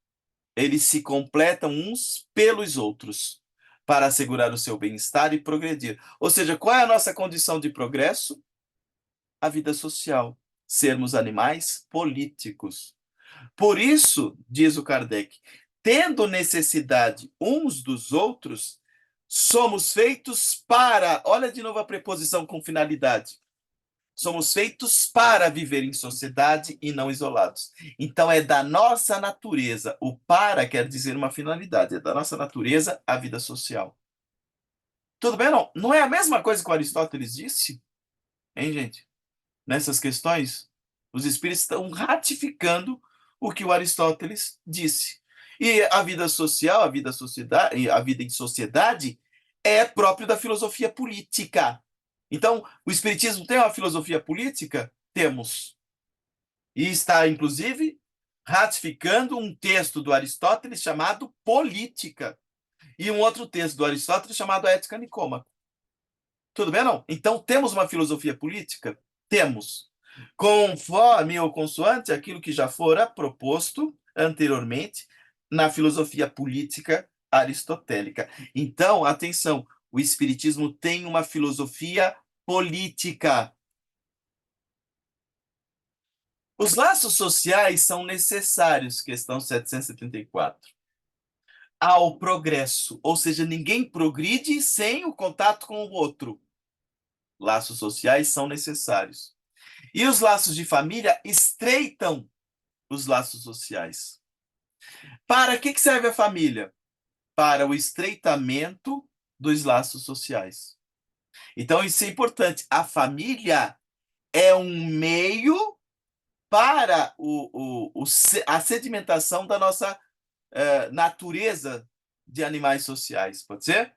eles se completam uns pelos outros, para assegurar o seu bem-estar e progredir. Ou seja, qual é a nossa condição de progresso? A vida social. Sermos animais políticos. Por isso, diz o Kardec, tendo necessidade uns dos outros, somos feitos para, olha de novo a preposição com finalidade, somos feitos para viver em sociedade e não isolados. Então é da nossa natureza, o para quer dizer uma finalidade, é da nossa natureza a vida social. Tudo bem, não? Não é a mesma coisa que o Aristóteles disse? Hein, gente? Nessas questões, os espíritos estão ratificando o que o Aristóteles disse. E a vida social, a vida em sociedade é próprio da filosofia política. Então, o espiritismo tem uma filosofia política? Temos. E está, inclusive, ratificando um texto do Aristóteles chamado Política e um outro texto do Aristóteles chamado Ética Nicômaco. Tudo bem, não? Então, temos uma filosofia política? Temos. Conforme ou consoante aquilo que já fora proposto anteriormente na filosofia política aristotélica. Então, atenção, o espiritismo tem uma filosofia política. Os laços sociais são necessários, questão 774, ao progresso, ou seja, ninguém progride sem o contato com o outro. Laços sociais são necessários. E os laços de família estreitam os laços sociais. Para que serve a família? Para o estreitamento dos laços sociais. Então, isso é importante. A família é um meio para a sedimentação da nossa natureza de animais sociais. Pode ser?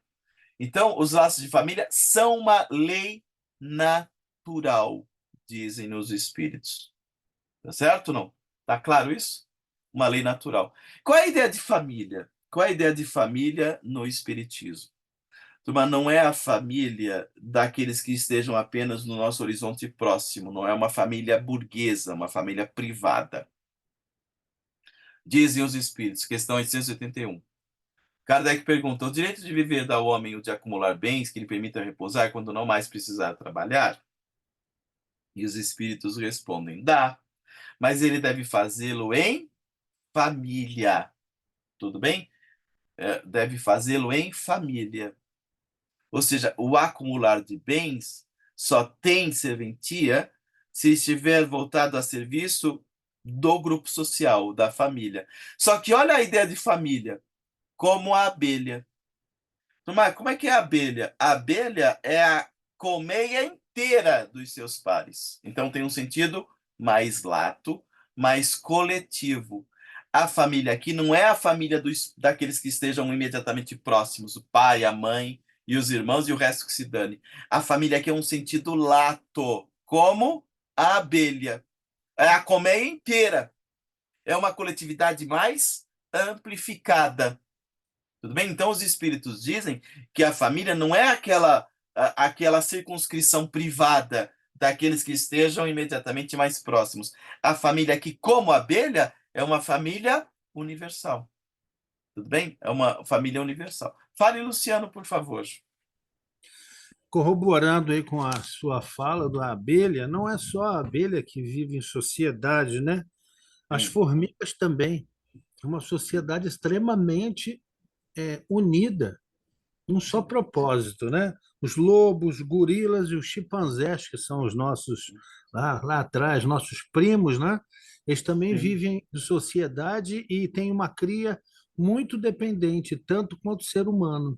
Então, os laços de família são uma lei natural, dizem os espíritos. Tá certo ou não? Tá claro isso? Uma lei natural. Qual é a ideia de família? Qual é a ideia de família no espiritismo? Turma, não é a família daqueles que estejam apenas no nosso horizonte próximo, não é uma família burguesa, uma família privada. Dizem os espíritos, questão 881. Kardec pergunta: o direito de viver dá ao homem o de acumular bens que lhe permitam repousar quando não mais precisar trabalhar? E os espíritos respondem: dá, mas ele deve fazê-lo em família. tudo bem? Deve fazê-lo em família. Ou seja, o acumular de bens só tem serventia se estiver voltado a serviço do grupo social, da família. Só que olha a ideia de família, como a abelha. Mas como é que é a abelha? A abelha é a colmeia inteira dos seus pares. Então tem um sentido mais lato, mais coletivo. A família aqui não é a família daqueles que estejam imediatamente próximos, o pai, a mãe e os irmãos e o resto que se dane. A família aqui é um sentido lato, como a abelha. É a colmeia inteira. É uma coletividade mais amplificada. Tudo bem? Então, os espíritos dizem que a família não é aquela circunscrição privada daqueles que estejam imediatamente mais próximos. A família aqui, como abelha, é uma família universal. Tudo bem? É uma família universal. Fale, Luciano, por favor. Corroborando aí com a sua fala da abelha, não é só a abelha que vive em sociedade, né? As formigas também. É uma sociedade extremamente unida, num só propósito, né? Os lobos, gorilas e os chimpanzés, que são os nossos, lá atrás, nossos primos, né? Eles também Sim. vivem em sociedade e têm uma cria muito dependente, tanto quanto o ser humano.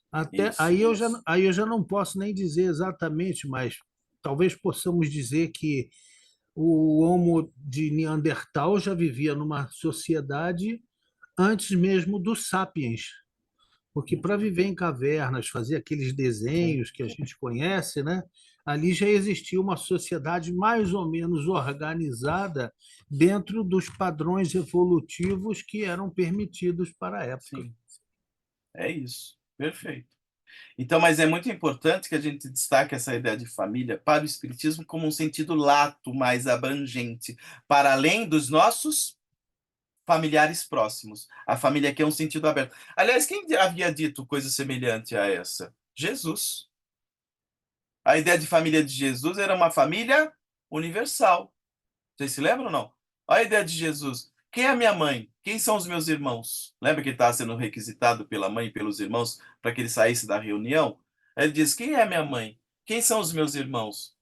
Até Isso, aí aí eu já não posso nem dizer exatamente, mas talvez possamos dizer que o Homo de Neandertal já vivia numa sociedade antes mesmo dos Sapiens, porque para viver em cavernas, fazer aqueles desenhos que a gente conhece, né? Ali já existia uma sociedade mais ou menos organizada dentro dos padrões evolutivos que eram permitidos para a época. sim. É isso. Perfeito. Então, mas é muito importante que a gente destaque essa ideia de família para o Espiritismo como um sentido lato, mais abrangente, para além dos nossos familiares próximos. A família aqui é um sentido aberto. Aliás, quem havia dito coisa semelhante a essa? Jesus. A ideia de família de Jesus era uma família universal. Vocês se lembram ou não? Olha a ideia de Jesus. Quem é a minha mãe? Quem são os meus irmãos? Lembra que ele estava sendo requisitado pela mãe e pelos irmãos para que ele saísse da reunião? Aí ele diz: quem é a minha mãe? Quem são os meus irmãos?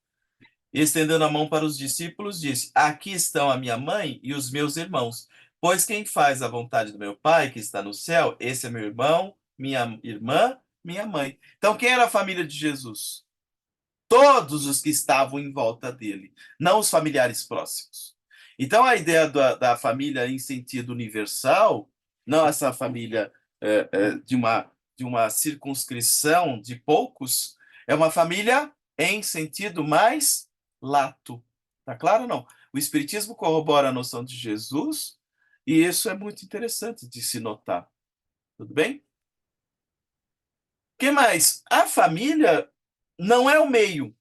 E estendendo a mão para os discípulos, disse: aqui estão a minha mãe e os meus irmãos. Pois quem faz a vontade do meu Pai, que está no céu, esse é meu irmão, minha irmã, minha mãe. Então, quem era a família de Jesus? Todos os que estavam em volta dele, não os familiares próximos. Então, a ideia da família em sentido universal, não essa família de uma circunscrição de poucos, é uma família em sentido mais lato. Tá claro ou não? O Espiritismo corrobora a noção de Jesus, e isso é muito interessante de se notar. Tudo bem? O que mais? A família não é o meio.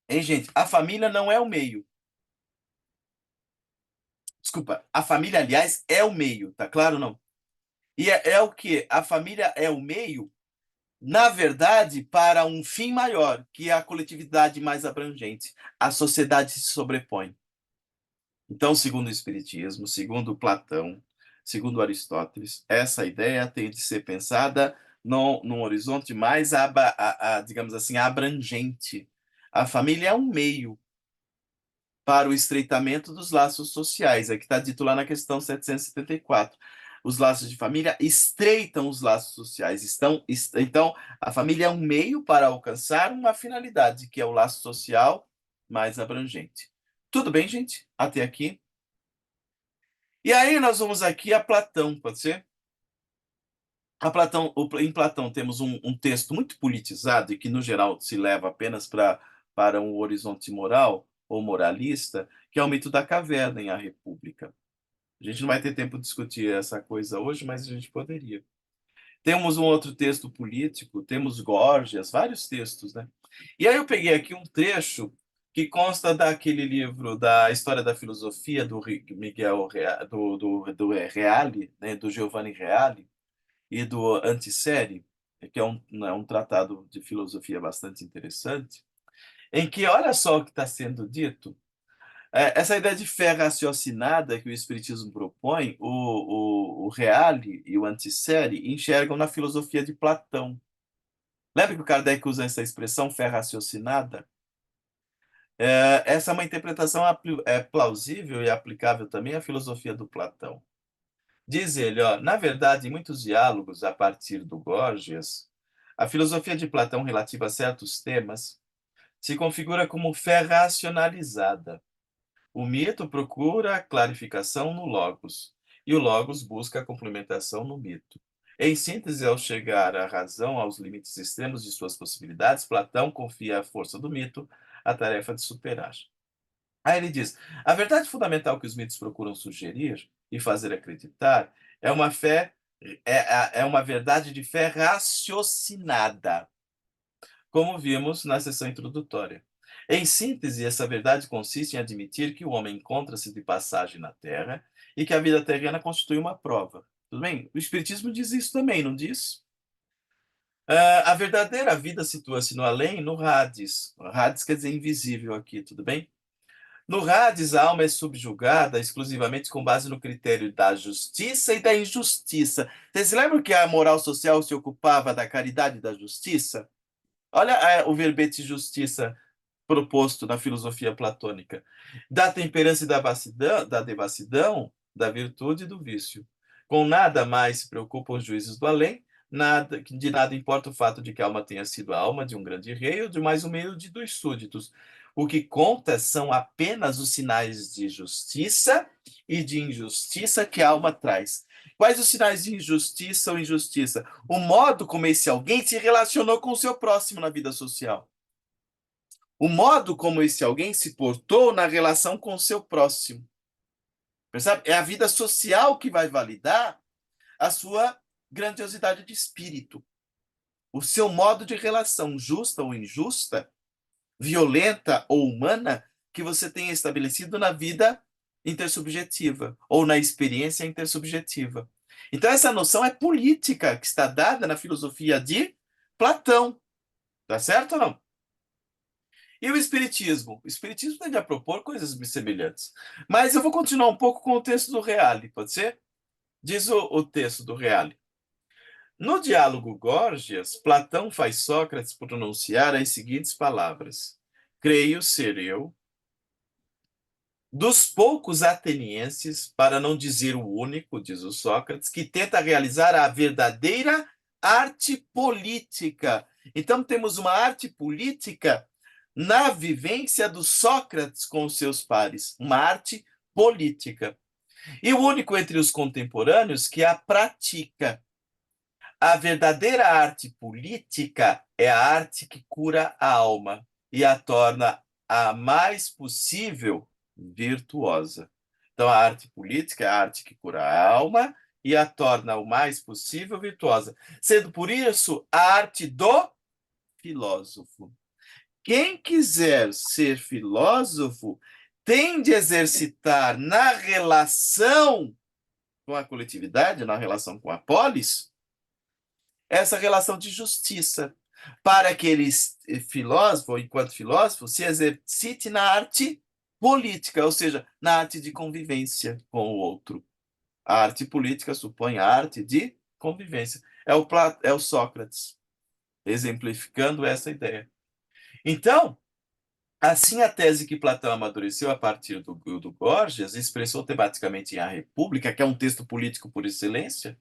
Hein, gente? A família não é o meio. Desculpa, a família, aliás, é o meio, tá claro ou não? E é o que? A família é o meio, na verdade, para um fim maior, que é a coletividade mais abrangente. A sociedade se sobrepõe. Então, segundo o Espiritismo, segundo Platão, segundo Aristóteles, essa ideia tem de ser pensada num horizonte mais, digamos assim, abrangente. A família é um meio para o estreitamento dos laços sociais. Aqui está dito lá na questão 774. Os laços de família estreitam os laços sociais. Então, a família é um meio para alcançar uma finalidade, que é o laço social mais abrangente. Tudo bem, gente? Até aqui. E aí nós vamos aqui a Platão, pode ser? Em Platão temos um texto muito politizado e que, no geral, se leva apenas para um horizonte moral ou moralista, que é o mito da caverna em A República. A gente não vai ter tempo de discutir essa coisa hoje, mas a gente poderia. Temos um outro texto político, temos Górgias, vários textos, né? E aí eu peguei aqui um trecho que consta daquele livro da História da Filosofia do Miguel do Reale, né, do Giovanni Reale, e do Antissérie, que é um tratado de filosofia bastante interessante, em que olha só o que está sendo dito. Essa ideia de fé raciocinada que o Espiritismo propõe, o Reale e o Antiseri enxergam na filosofia de Platão. Lembra que o Kardec usa essa expressão, fé raciocinada? Essa é uma interpretação plausível e aplicável também à filosofia do Platão. Diz ele, na verdade, em muitos diálogos a partir do Gorgias, a filosofia de Platão relativa a certos temas se configura como fé racionalizada. O mito procura clarificação no logos, e o logos busca a complementação no mito. Em síntese, ao chegar à razão aos limites extremos de suas possibilidades, Platão confia à força do mito a tarefa de superar. Aí ele diz: a verdade fundamental que os mitos procuram sugerir e fazer acreditar é uma fé, é uma verdade de fé raciocinada, como vimos na sessão introdutória. Em síntese, essa verdade consiste em admitir que o homem encontra-se de passagem na Terra e que a vida terrena constitui uma prova. Tudo bem? O Espiritismo diz isso também, não diz? A verdadeira vida situa-se no além, no Hades. Hades quer dizer invisível aqui, tudo bem? No Hades, a alma é subjugada exclusivamente com base no critério da justiça e da injustiça. Vocês se lembram que a moral social se ocupava da caridade e da justiça? Olha o verbete justiça proposto na filosofia platônica. Da temperança e da devassidão, da virtude e do vício. Com nada mais se preocupam os juízes do além, de nada importa o fato de que a alma tenha sido a alma de um grande rei ou de mais humilde dos súditos. O que conta são apenas os sinais de justiça e de injustiça que a alma traz. Quais os sinais de injustiça ou injustiça? O modo como esse alguém se relacionou com o seu próximo na vida social. O modo como esse alguém se portou na relação com o seu próximo. Percebe? É a vida social que vai validar a sua grandiosidade de espírito. O seu modo de relação, justa ou injusta, violenta ou humana, que você tenha estabelecido na vida intersubjetiva ou na experiência intersubjetiva. Então, essa noção é política que está dada na filosofia de Platão. Tá certo ou não? E o Espiritismo? O Espiritismo tende a propor coisas semelhantes. Mas eu vou continuar um pouco com o texto do Reale, pode ser? Diz o texto do Reale. No diálogo Górgias, Platão faz Sócrates pronunciar as seguintes palavras: creio ser eu, dos poucos atenienses, para não dizer o único, diz o Sócrates, que tenta realizar a verdadeira arte política. Então, temos uma arte política na vivência do Sócrates com os seus pares, uma arte política. E o único entre os contemporâneos que a pratica. A verdadeira arte política é a arte que cura a alma e a torna a mais possível virtuosa. Então, a arte política é a arte que cura a alma e a torna o mais possível virtuosa, sendo por isso a arte do filósofo. Quem quiser ser filósofo tem de exercitar na relação com a coletividade, na relação com a polis, essa relação de justiça, para que ele, filósofo, enquanto filósofo, se exercite na arte política, ou seja, na arte de convivência com o outro. A arte política supõe a arte de convivência. É o Sócrates, exemplificando essa ideia. Então, assim, a tese que Platão amadureceu a partir do Górgias, expressou tematicamente em A República, que é um texto político por excelência,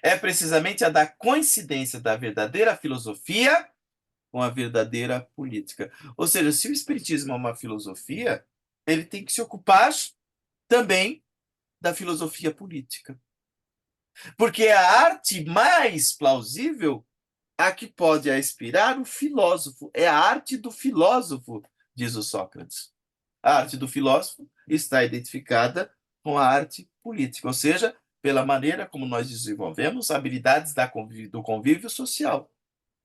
é precisamente a da coincidência da verdadeira filosofia com a verdadeira política. Ou seja, se o Espiritismo é uma filosofia, ele tem que se ocupar também da filosofia política. Porque é a arte mais plausível a que pode aspirar o filósofo. É a arte do filósofo, diz o Sócrates. A arte do filósofo está identificada com a arte política, ou seja, pela maneira como nós desenvolvemos habilidades do convívio social.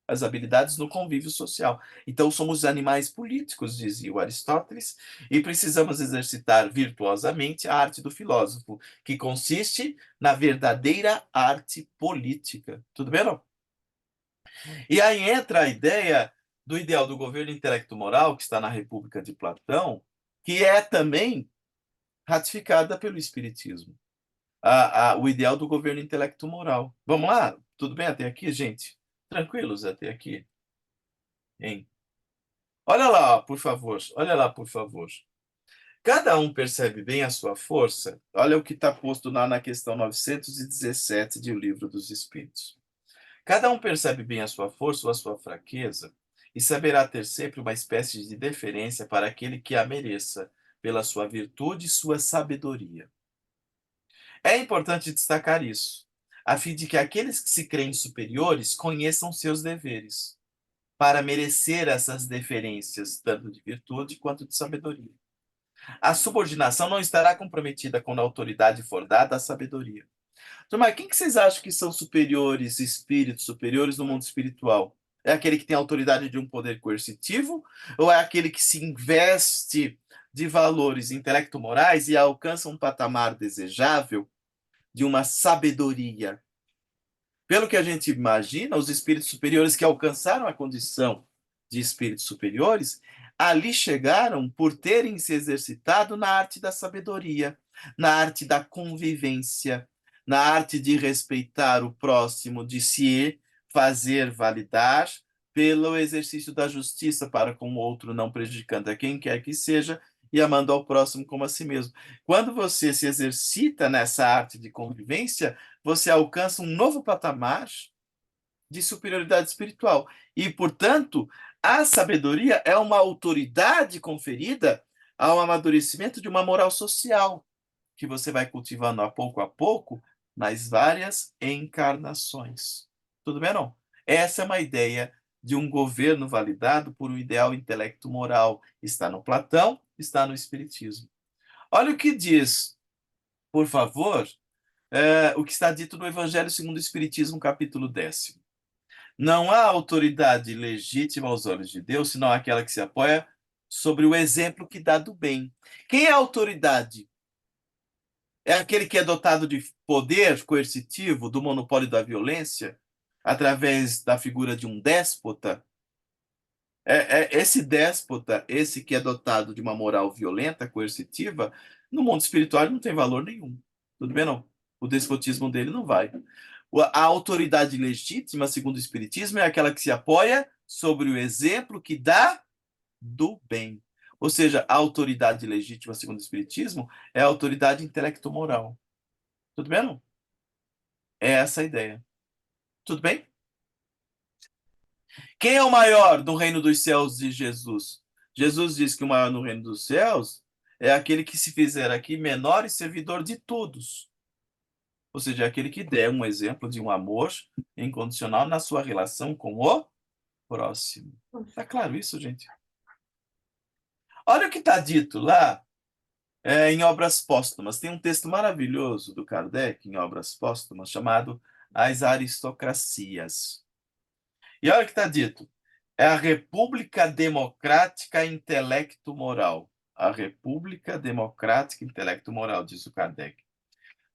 As habilidades no convívio social. Então, somos animais políticos, dizia o Aristóteles, e precisamos exercitar virtuosamente a arte do filósofo, que consiste na verdadeira arte política. Tudo bem, não? E aí entra a ideia do ideal do governo intelecto-moral, que está na República de Platão, que é também ratificada pelo Espiritismo. O ideal do governo intelecto-moral. Vamos lá? Tudo bem até aqui, gente? Tranquilos até aqui? Hein? Olha lá, por favor. Olha lá, por favor. Cada um percebe bem a sua força. Olha o que está posto na questão 917 de O Livro dos Espíritos. Cada um percebe bem a sua força ou a sua fraqueza e saberá ter sempre uma espécie de deferência para aquele que a mereça, pela sua virtude e sua sabedoria. É importante destacar isso, a fim de que aqueles que se creem superiores conheçam seus deveres, para merecer essas deferências, tanto de virtude quanto de sabedoria. A subordinação não estará comprometida quando a autoridade for dada à sabedoria. Mas quem que vocês acham que são superiores, espíritos superiores no mundo espiritual? É aquele que tem autoridade de um poder coercitivo? Ou é aquele que se investe de valores intelecto-morais e alcança um patamar desejável de uma sabedoria? Pelo que a gente imagina, os espíritos superiores que alcançaram a condição de espíritos superiores, ali chegaram por terem se exercitado na arte da sabedoria, na arte da convivência, na arte de respeitar o próximo, de se fazer validar pelo exercício da justiça para com o outro, não prejudicando a quem quer que seja e amando ao próximo como a si mesmo. Quando você se exercita nessa arte de convivência, você alcança um novo patamar de superioridade espiritual. E, portanto, a sabedoria é uma autoridade conferida ao amadurecimento de uma moral social, que você vai cultivando a pouco, nas várias encarnações. Tudo bem, não? Essa é uma ideia de um governo validado por um ideal intelecto-moral. Está no Platão, está no Espiritismo. Olha o que diz, por favor, o que está dito no Evangelho segundo o Espiritismo, capítulo 10. Não há autoridade legítima aos olhos de Deus, senão aquela que se apoia sobre o exemplo que dá do bem. Quem é a autoridade? É aquele que é dotado de poder coercitivo, do monopólio da violência, através da figura de um déspota? Esse déspota, esse que é dotado de uma moral violenta, coercitiva, no mundo espiritual não tem valor nenhum. Tudo bem, não? O despotismo dele não vai. A autoridade legítima, segundo o Espiritismo, é aquela que se apoia sobre o exemplo que dá do bem. Ou seja, a autoridade legítima, segundo o Espiritismo, é a autoridade intelecto-moral. Tudo bem, não? É essa a ideia. Tudo bem? Quem é o maior no reino dos céus de Jesus? Jesus diz que o maior no reino dos céus é aquele que se fizer aqui menor e servidor de todos. Ou seja, é aquele que der um exemplo de um amor incondicional na sua relação com o próximo. Está claro isso, gente? Olha o que está dito lá em Obras Póstumas. Tem um texto maravilhoso do Kardec em Obras Póstumas chamado As Aristocracias. E olha o que está dito. É a República Democrática Intelecto-Moral. A República Democrática Intelecto-Moral, diz o Kardec.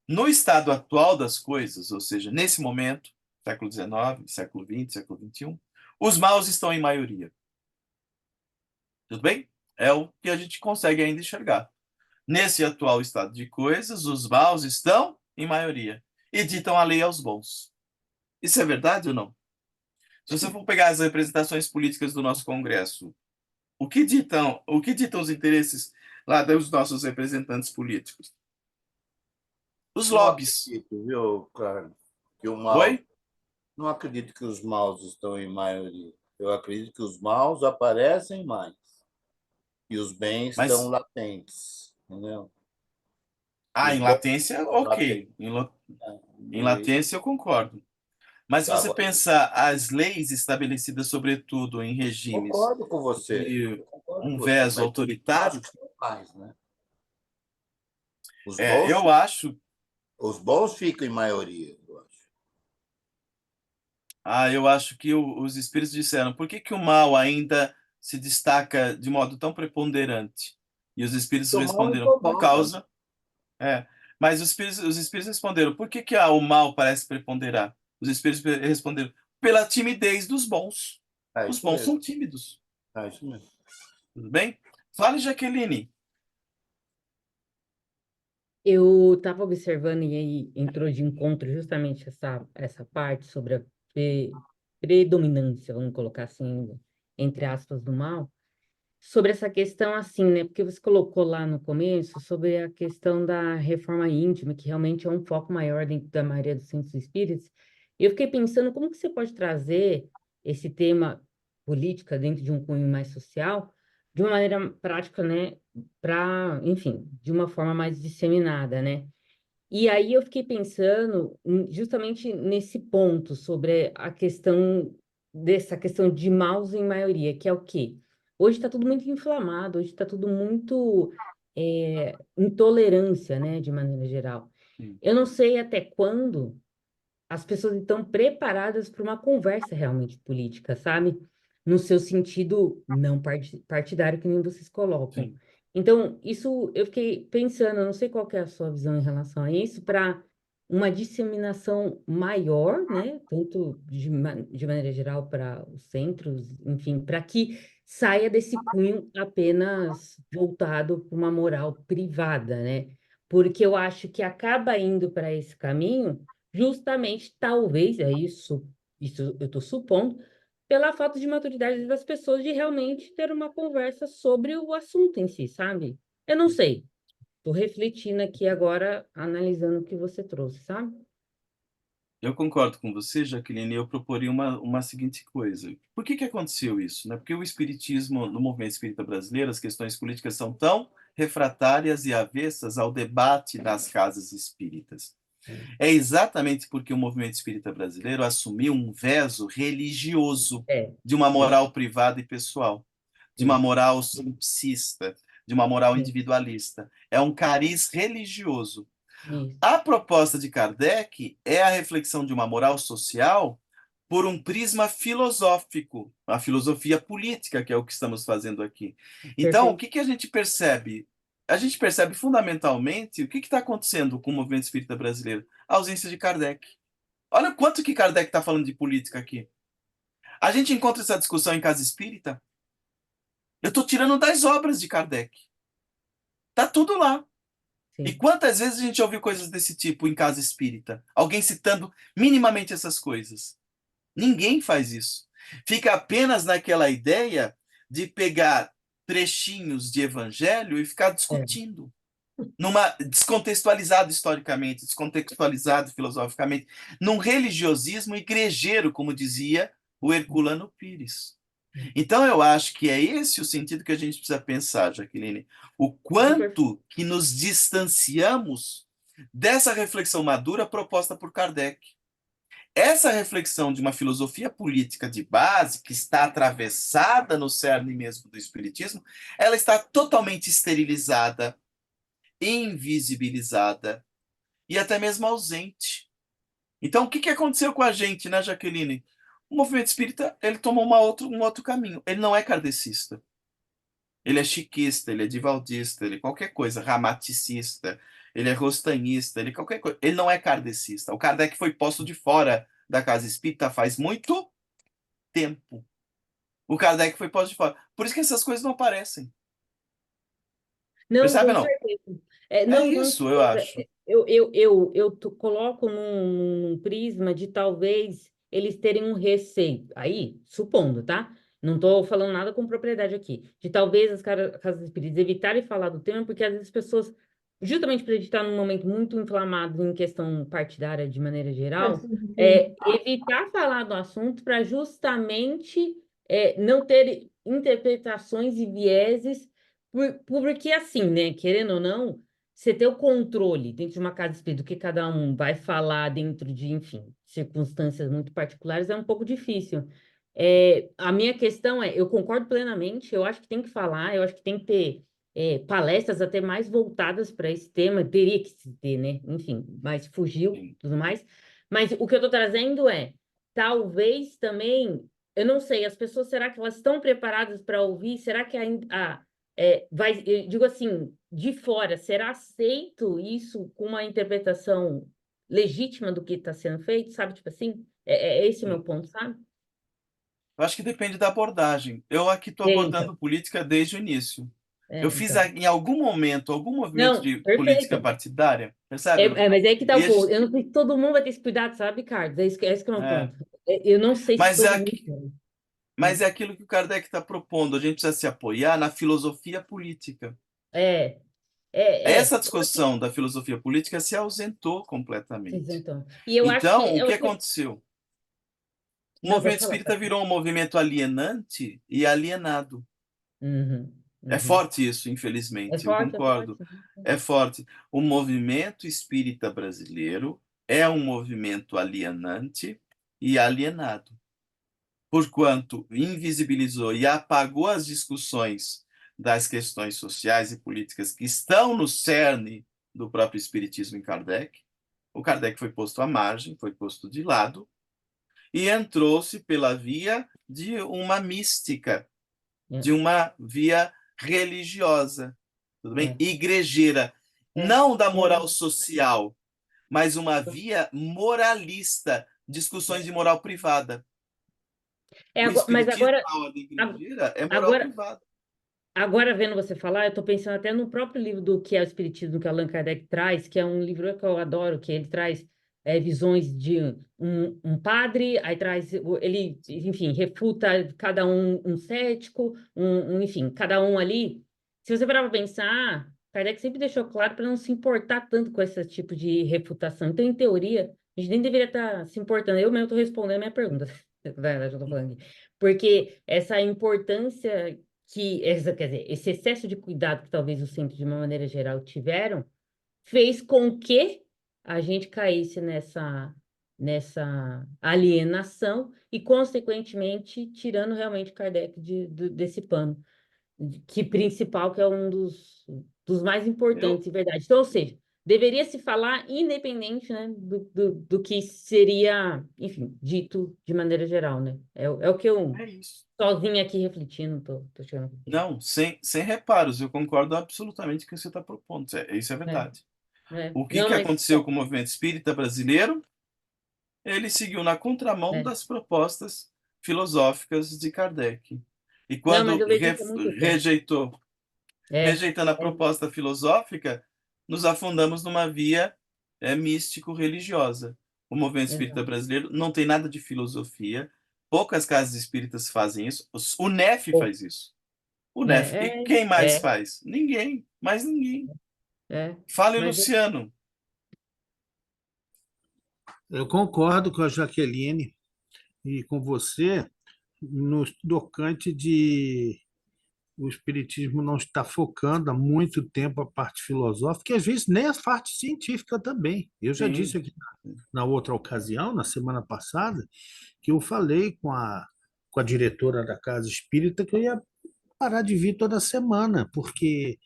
No estado atual das coisas, ou seja, nesse momento, século XIX, século XX, século XXI, os maus estão em maioria. Tudo bem? É o que a gente consegue ainda enxergar. Nesse atual estado de coisas, os maus estão em maioria e ditam a lei aos bons. Isso é verdade ou não? Se você for pegar as representações políticas do nosso Congresso, o que ditam os interesses lá dos nossos representantes políticos? Os lobbies. Não acredito, viu, cara, que o mal... Oi? Não acredito que os maus estão em maioria. Eu acredito que os maus aparecem mais e os bens Mas, estão latentes, entendeu? em Os bons latência, estão ok. latentes. Em latência, eu concordo. Mas se você Agora, pensar as leis estabelecidas, sobretudo, em regimes concordo com você. de Concordo com um você, viés mas autoritário, estão mais, né? Os eu bons ficam em maioria, eu acho. eu acho que os espíritos disseram, por que o mal ainda se destaca de modo tão preponderante? E os espíritos O mal responderam, por incomoda. causa... Mas os espíritos responderam, por que o mal parece preponderar? Os espíritos responderam, pela timidez dos bons. É Os isso bons mesmo. são tímidos. É isso mesmo. Tudo bem? Fale, Jaqueline. Eu estava observando e aí entrou de encontro justamente essa parte sobre a predominância, vamos colocar assim, entre aspas, do mal, sobre essa questão assim, né? Porque você colocou lá no começo sobre a questão da reforma íntima, que realmente é um foco maior dentro da maioria dos centros espíritas. E eu fiquei pensando como que você pode trazer esse tema política dentro de um cunho mais social, de uma maneira prática, né? Para, enfim, de uma forma mais disseminada, né? E aí eu fiquei pensando justamente nesse ponto sobre a questão dessa questão de maus em maioria, que é o quê? Hoje está tudo muito inflamado, hoje está tudo muito intolerância, né, de maneira geral. Sim. Eu não sei até quando as pessoas estão preparadas para uma conversa realmente política, sabe? No seu sentido não partidário, que nem vocês colocam. Sim. Então, isso eu fiquei pensando, eu não sei qual que é a sua visão em relação a isso, para uma disseminação maior, né? Tanto de maneira geral para os centros, enfim, para que saia desse cunho apenas voltado para uma moral privada, né? Porque eu acho que acaba indo para esse caminho justamente, talvez, isso eu estou supondo, pela falta de maturidade das pessoas de realmente ter uma conversa sobre o assunto em si, sabe? Eu não sei. Estou refletindo aqui agora, analisando o que você trouxe, sabe? Eu concordo com você, Jaqueline, e eu proporia uma seguinte coisa. Por que que aconteceu isso, né? Porque o espiritismo, no movimento espírita brasileiro, as questões políticas são tão refratárias e avessas ao debate nas casas espíritas. É exatamente porque o movimento espírita brasileiro assumiu um veso religioso É, de uma isso, moral privada e pessoal, de uma isso, moral solipsista, de uma moral isso, individualista. É um cariz religioso. isso. A proposta de Kardec é a reflexão de uma moral social por um prisma filosófico, a filosofia política, que é o que estamos fazendo aqui. Então, o Perfeito. que que a gente percebe? A gente percebe fundamentalmente o que está acontecendo com o movimento espírita brasileiro? A ausência de Kardec. Olha o quanto que Kardec está falando de política aqui. A gente encontra essa discussão em casa espírita. Eu estou tirando das obras de Kardec. Está tudo lá. E Sim, quantas vezes a gente ouviu coisas desse tipo em casa espírita? Alguém citando minimamente essas coisas. Ninguém faz isso. Fica apenas naquela ideia de pegar trechinhos de evangelho e ficar é, discutindo. Descontextualizado historicamente, descontextualizado filosoficamente, num religiosismo igrejeiro, como dizia o Herculano Pires. Então, eu acho que é esse o sentido que a gente precisa pensar, Jaqueline. O super, quanto que nos distanciamos dessa reflexão madura proposta por Kardec. Essa reflexão de uma filosofia política de base, que está atravessada no cerne mesmo do Espiritismo, ela está totalmente esterilizada, invisibilizada e até mesmo ausente. Então, o que que aconteceu com a gente, né, Jaqueline? O movimento espírita, ele tomou um outro caminho. Ele não é kardecista. Ele é chiquista, ele é divaldista, ele é qualquer coisa, ramaticista, ele é rostanhista, ele é qualquer coisa. Ele não é kardecista. O Kardec foi posto de fora da casa espírita faz muito tempo. O Kardec foi posto de fora. Por isso que essas coisas não aparecem. não, Percebe com ou não? certeza. É, É não, com isso, eu certeza. acho. Coloco num prisma de talvez eles terem um receio. Aí, supondo, tá? Não estou falando nada com propriedade aqui. De talvez as casas espíritas evitarem falar do tema, porque às vezes as pessoas, justamente por a gente estar num momento muito inflamado em questão partidária de maneira geral, Sim. evitar falar do assunto para justamente não ter interpretações e vieses porque assim, né, querendo ou não, você ter o controle dentro de uma casa espírita do que cada um vai falar dentro de, enfim, circunstâncias muito particulares é um pouco difícil. A minha questão eu concordo plenamente, eu acho que tem que falar, eu acho que tem que ter palestras até mais voltadas para esse tema, teria que se ter, né? Enfim, mas fugiu, Sim. tudo mais. Mas o que eu estou trazendo talvez também, eu não sei, as pessoas, será que elas estão preparadas para ouvir? Será que ainda eu digo assim, de fora, será aceito isso com uma interpretação legítima do que está sendo feito, sabe? Tipo assim, é esse o meu Sim. ponto, sabe? Eu acho que depende da abordagem. Eu aqui estou Então, abordando política desde o início. Eu fiz então. em algum momento, algum movimento Não, de política perfeito. partidária, percebe? Mas aí que tá o Deixa- ponto. Eu não sei se todo mundo vai ter esse cuidado, sabe, Carlos? É esse que é o meu é. ponto. Eu não sei se Mas todo é, mundo aqui- tem. mas é aquilo que o Kardec está propondo. A gente precisa se apoiar na filosofia política. É, Essa eu acho que discussão da filosofia política se ausentou completamente. então. E eu acho que Então, o é que o que. aconteceu? O Não, movimento pode falar, espírita pode falar. virou um movimento alienante e alienado. Uhum, É uhum. forte isso, É infelizmente, eu forte, é forte. concordo. É forte. O movimento espírita brasileiro é um movimento alienante e alienado, porquanto invisibilizou e apagou as discussões das questões sociais e políticas que estão no cerne do próprio espiritismo em Kardec. O Kardec foi posto à margem, foi posto de lado, e entrou-se pela via de uma mística, É, de uma via religiosa, tudo bem? é, Igrejeira, é. não da moral É, social, mas uma via moralista, discussões de moral privada. O Mas espiritismo agora, na ordem ag- igrejeira é moral agora, privada. agora vendo você falar, eu estou pensando até no próprio livro do que é o Espiritismo que Allan Kardec traz, que é um livro que eu adoro, que ele traz visões de um padre, aí traz, ele, enfim, refuta cada um cético, enfim, cada um ali. Se você parar para pensar, Kardec sempre deixou claro para não se importar tanto com esse tipo de refutação. Então, em teoria, a gente nem deveria estar se importando. Eu mesmo estou respondendo a minha pergunta, na verdade, eu estou falando aqui. Porque essa importância quer dizer, esse excesso de cuidado que talvez os centros, de uma maneira geral, tiveram, fez com que a gente caísse nessa alienação e, consequentemente, tirando realmente Kardec desse pano, que principal, que é um dos mais Eu, importantes, em verdade. Então, ou seja, deveria se falar independente, né, do que seria, enfim, dito de maneira geral, né? É o que eu, é isso. sozinha aqui refletindo, tô chegando aqui. Não, sem reparos, eu concordo absolutamente com o que você está propondo. Isso é É, verdade. é. O que, Não, que mas aconteceu com o movimento espírita brasileiro? Ele seguiu na contramão é. das propostas filosóficas de Kardec. E Não, mas quando eu vejo isso há muito tempo. É, rejeitando a é, proposta filosófica, nos afundamos numa via místico-religiosa. O movimento espírita exato. brasileiro não tem nada de filosofia, poucas casas espíritas fazem isso, o NEF Pô, faz isso. O NEF. E quem mais é, faz? Ninguém, mais ninguém. é. Fale, Mas Luciano. Eu concordo com a Jaqueline e com você no tocante de o Espiritismo não está focando há muito tempo a parte filosófica, e às vezes nem a parte científica também. Eu já Sim. disse aqui na outra ocasião, na semana passada, que eu falei com a diretora da Casa Espírita que eu ia parar de vir toda semana, porque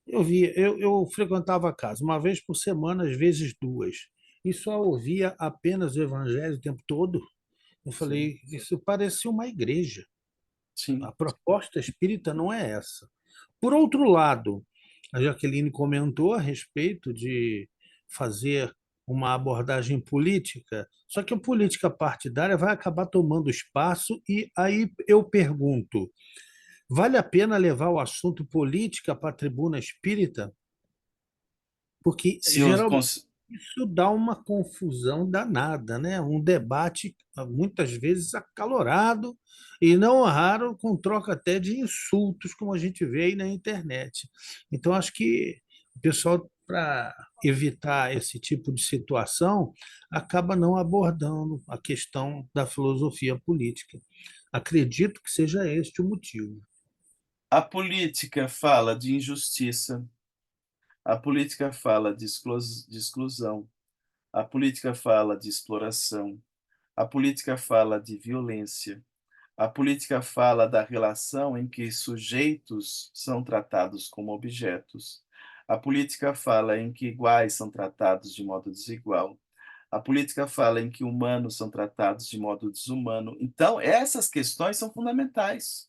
eu frequentava a casa uma vez por semana, às vezes duas, e só ouvia apenas o Evangelho o tempo todo. Eu Sim, falei, isso parece uma igreja. A sim. proposta espírita não é essa. Por outro lado, a Jaqueline comentou a respeito de fazer uma abordagem política, só que a política partidária vai acabar tomando espaço, e aí eu pergunto: vale a pena levar o assunto política para a tribuna espírita? Porque Se os, geralmente isso dá uma confusão danada, né? Um debate muitas vezes acalorado e não raro com troca até de insultos, como a gente vê aí na internet. Então, acho que o pessoal, para evitar esse tipo de situação, acaba não abordando a questão da filosofia política. Acredito que seja este o motivo. a política fala de injustiça, a política fala de exclusão, a política fala de exploração, a política fala de violência, a política fala da relação em que sujeitos são tratados como objetos, a política fala em que iguais são tratados de modo desigual, a política fala em que humanos são tratados de modo desumano. Então, essas questões são fundamentais.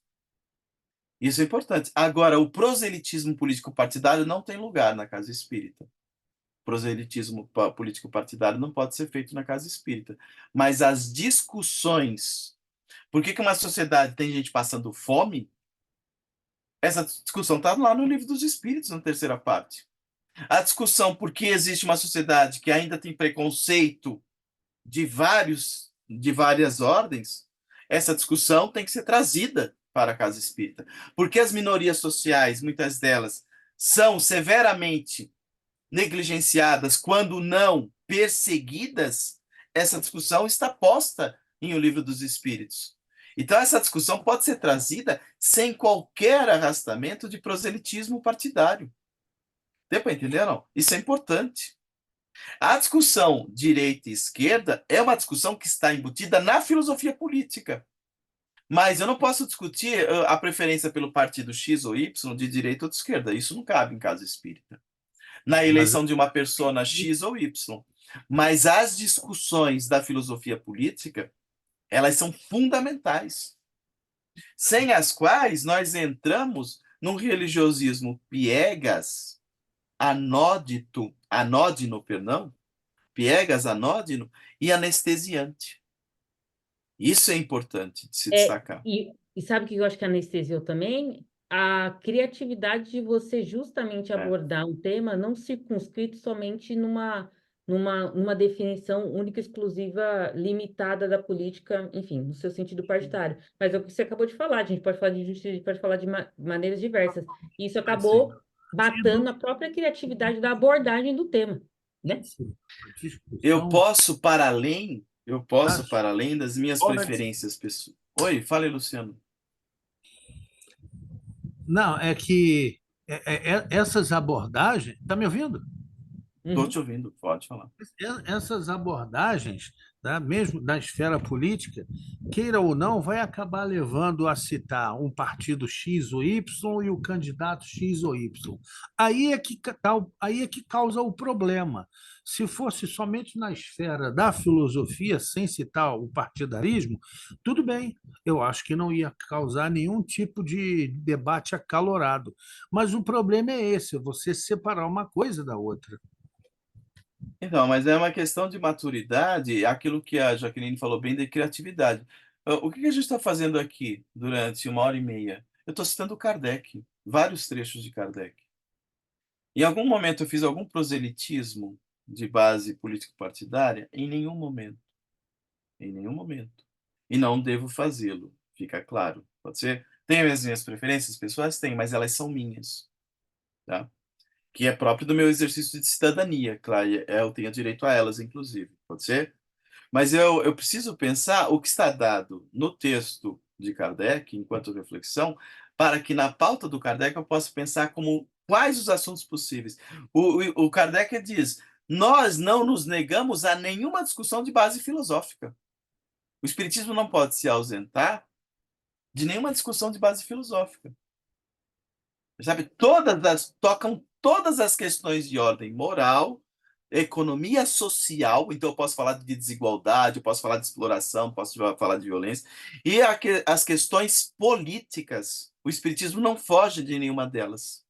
Isso é importante. Agora, o proselitismo político partidário não tem lugar na casa espírita. O proselitismo político partidário não pode ser feito na casa espírita. Mas as discussões. Por que uma sociedade tem gente passando fome? Essa discussão está lá no Livro dos Espíritos, na terceira parte. A discussão por que existe uma sociedade que ainda tem preconceito de várias ordens, essa discussão tem que ser trazida para a casa espírita. Porque as minorias sociais, muitas delas, são severamente negligenciadas, quando não perseguidas, essa discussão está posta em O Livro dos Espíritos. Então, essa discussão pode ser trazida sem qualquer arrastamento de proselitismo partidário. Deu para entender, não? Isso é importante. A discussão direita e esquerda é uma discussão que está embutida na filosofia política. Mas eu não posso discutir a preferência pelo partido X ou Y, de direita ou de esquerda. Isso não cabe em casa espírita. Na eleição de uma persona X ou Y. Mas as discussões da filosofia política, elas são fundamentais. Sem as quais nós entramos num religiosismo piegas, anódino, piegas, anódino e anestesiante. Isso é importante de se destacar. E sabe o que eu acho que anestesiou também? A criatividade de você justamente abordar um tema não circunscrito somente numa definição única, exclusiva, limitada da política, enfim, no seu sentido partidário. Mas é o que você acabou de falar, a gente pode falar de justiça, a gente pode falar de maneiras diversas. E isso acabou batendo na própria criatividade da abordagem do tema, né? Eu posso para além das minhas preferências pessoais. Oi, fale, Luciano. Não, é que essas abordagens. Está me ouvindo? Estou te ouvindo, pode falar. Essas abordagens, tá, mesmo na esfera política, queira ou não, vai acabar levando a citar um partido X ou Y e o candidato X ou Y. Aí é que causa o problema. Se fosse somente na esfera da filosofia, sem citar o partidarismo, tudo bem, eu acho que não ia causar nenhum tipo de debate acalorado. Mas o problema é esse, você separar uma coisa da outra. Então, mas é uma questão de maturidade, aquilo que a Jaqueline falou bem de criatividade. O que a gente está fazendo aqui durante 1h30? Eu estou citando Kardec, vários trechos de Kardec. Em algum momento eu fiz algum proselitismo de base político-partidária? Em nenhum momento. Em nenhum momento. E não devo fazê-lo, fica claro. Pode ser? Tenho as minhas preferências pessoais? Tenho, mas elas são minhas. Tá? Que é próprio do meu exercício de cidadania, claro, eu tenho direito a elas, inclusive, pode ser? Mas eu preciso pensar o que está dado no texto de Kardec, enquanto reflexão, para que na pauta do Kardec eu possa pensar como quais os assuntos possíveis. O Kardec diz, nós não nos negamos a nenhuma discussão de base filosófica. O Espiritismo não pode se ausentar de nenhuma discussão de base filosófica. Sabe, tocam todas as questões de ordem moral, economia social, então eu posso falar de desigualdade, eu posso falar de exploração, posso falar de violência, e as questões políticas, o Espiritismo não foge de nenhuma delas.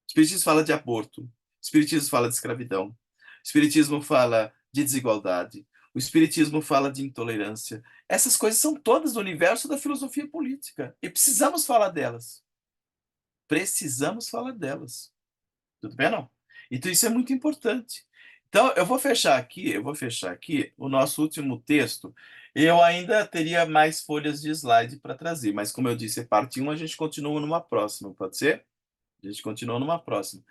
O Espiritismo fala de aborto, o Espiritismo fala de escravidão, o Espiritismo fala de desigualdade, o Espiritismo fala de intolerância. Essas coisas são todas do universo da filosofia política, e precisamos falar delas. Precisamos falar delas. Tudo bem, não? Então, isso é muito importante. Então, eu vou fechar aqui o nosso último texto. Eu ainda teria mais folhas de slide para trazer, mas como eu disse, é parte 1, a gente continua numa próxima, pode ser? A gente continua numa próxima.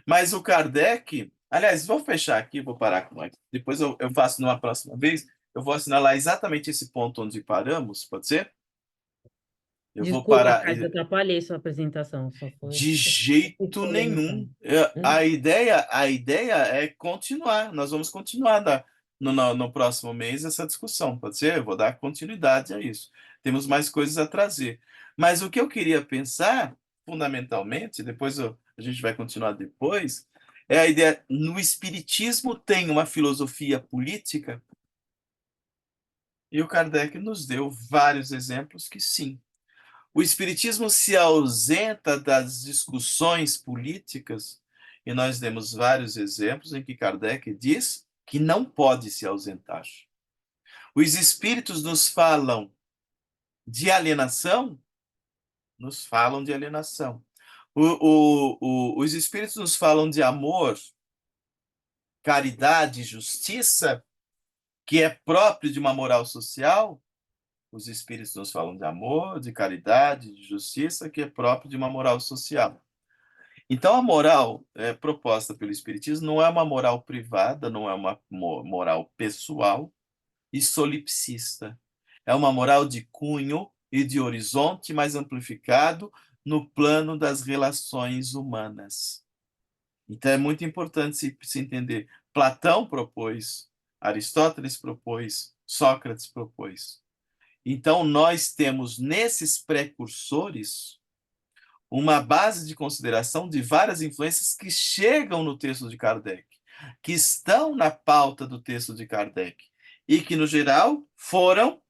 Mas o Kardec... Aliás, vou fechar aqui, vou parar com aqui. Depois eu faço numa próxima vez, eu vou assinalar exatamente esse ponto onde paramos, pode ser? Eu vou Desculpa, parar. Carlos, eu atrapalhei sua apresentação, só foi. De jeito nenhum. A ideia é continuar. Nós vamos continuar no próximo mês essa discussão, pode ser? Eu vou dar continuidade a isso. Temos mais coisas a trazer. Mas o que eu queria pensar, fundamentalmente, a gente vai continuar depois, é a ideia, no Espiritismo tem uma filosofia política? E o Kardec nos deu vários exemplos que sim. O Espiritismo se ausenta das discussões políticas, e nós demos vários exemplos em que Kardec diz que não pode se ausentar. Os espíritos nos falam de alienação, nos falam de alienação. Os espíritos nos falam de amor, caridade, justiça, que é próprio de uma moral social. Os espíritos nos falam de amor, de caridade, de justiça, que é próprio de uma moral social. Então, a moral proposta pelo espiritismo não é uma moral privada, não é uma moral pessoal e solipsista. É uma moral de cunho e de horizonte mais amplificado no plano das relações humanas. Então, é muito importante se entender. Platão propôs, Aristóteles propôs, Sócrates propôs. Então, nós temos nesses precursores uma base de consideração de várias influências que chegam no texto de Kardec, que estão na pauta do texto de Kardec, e que, no geral, foram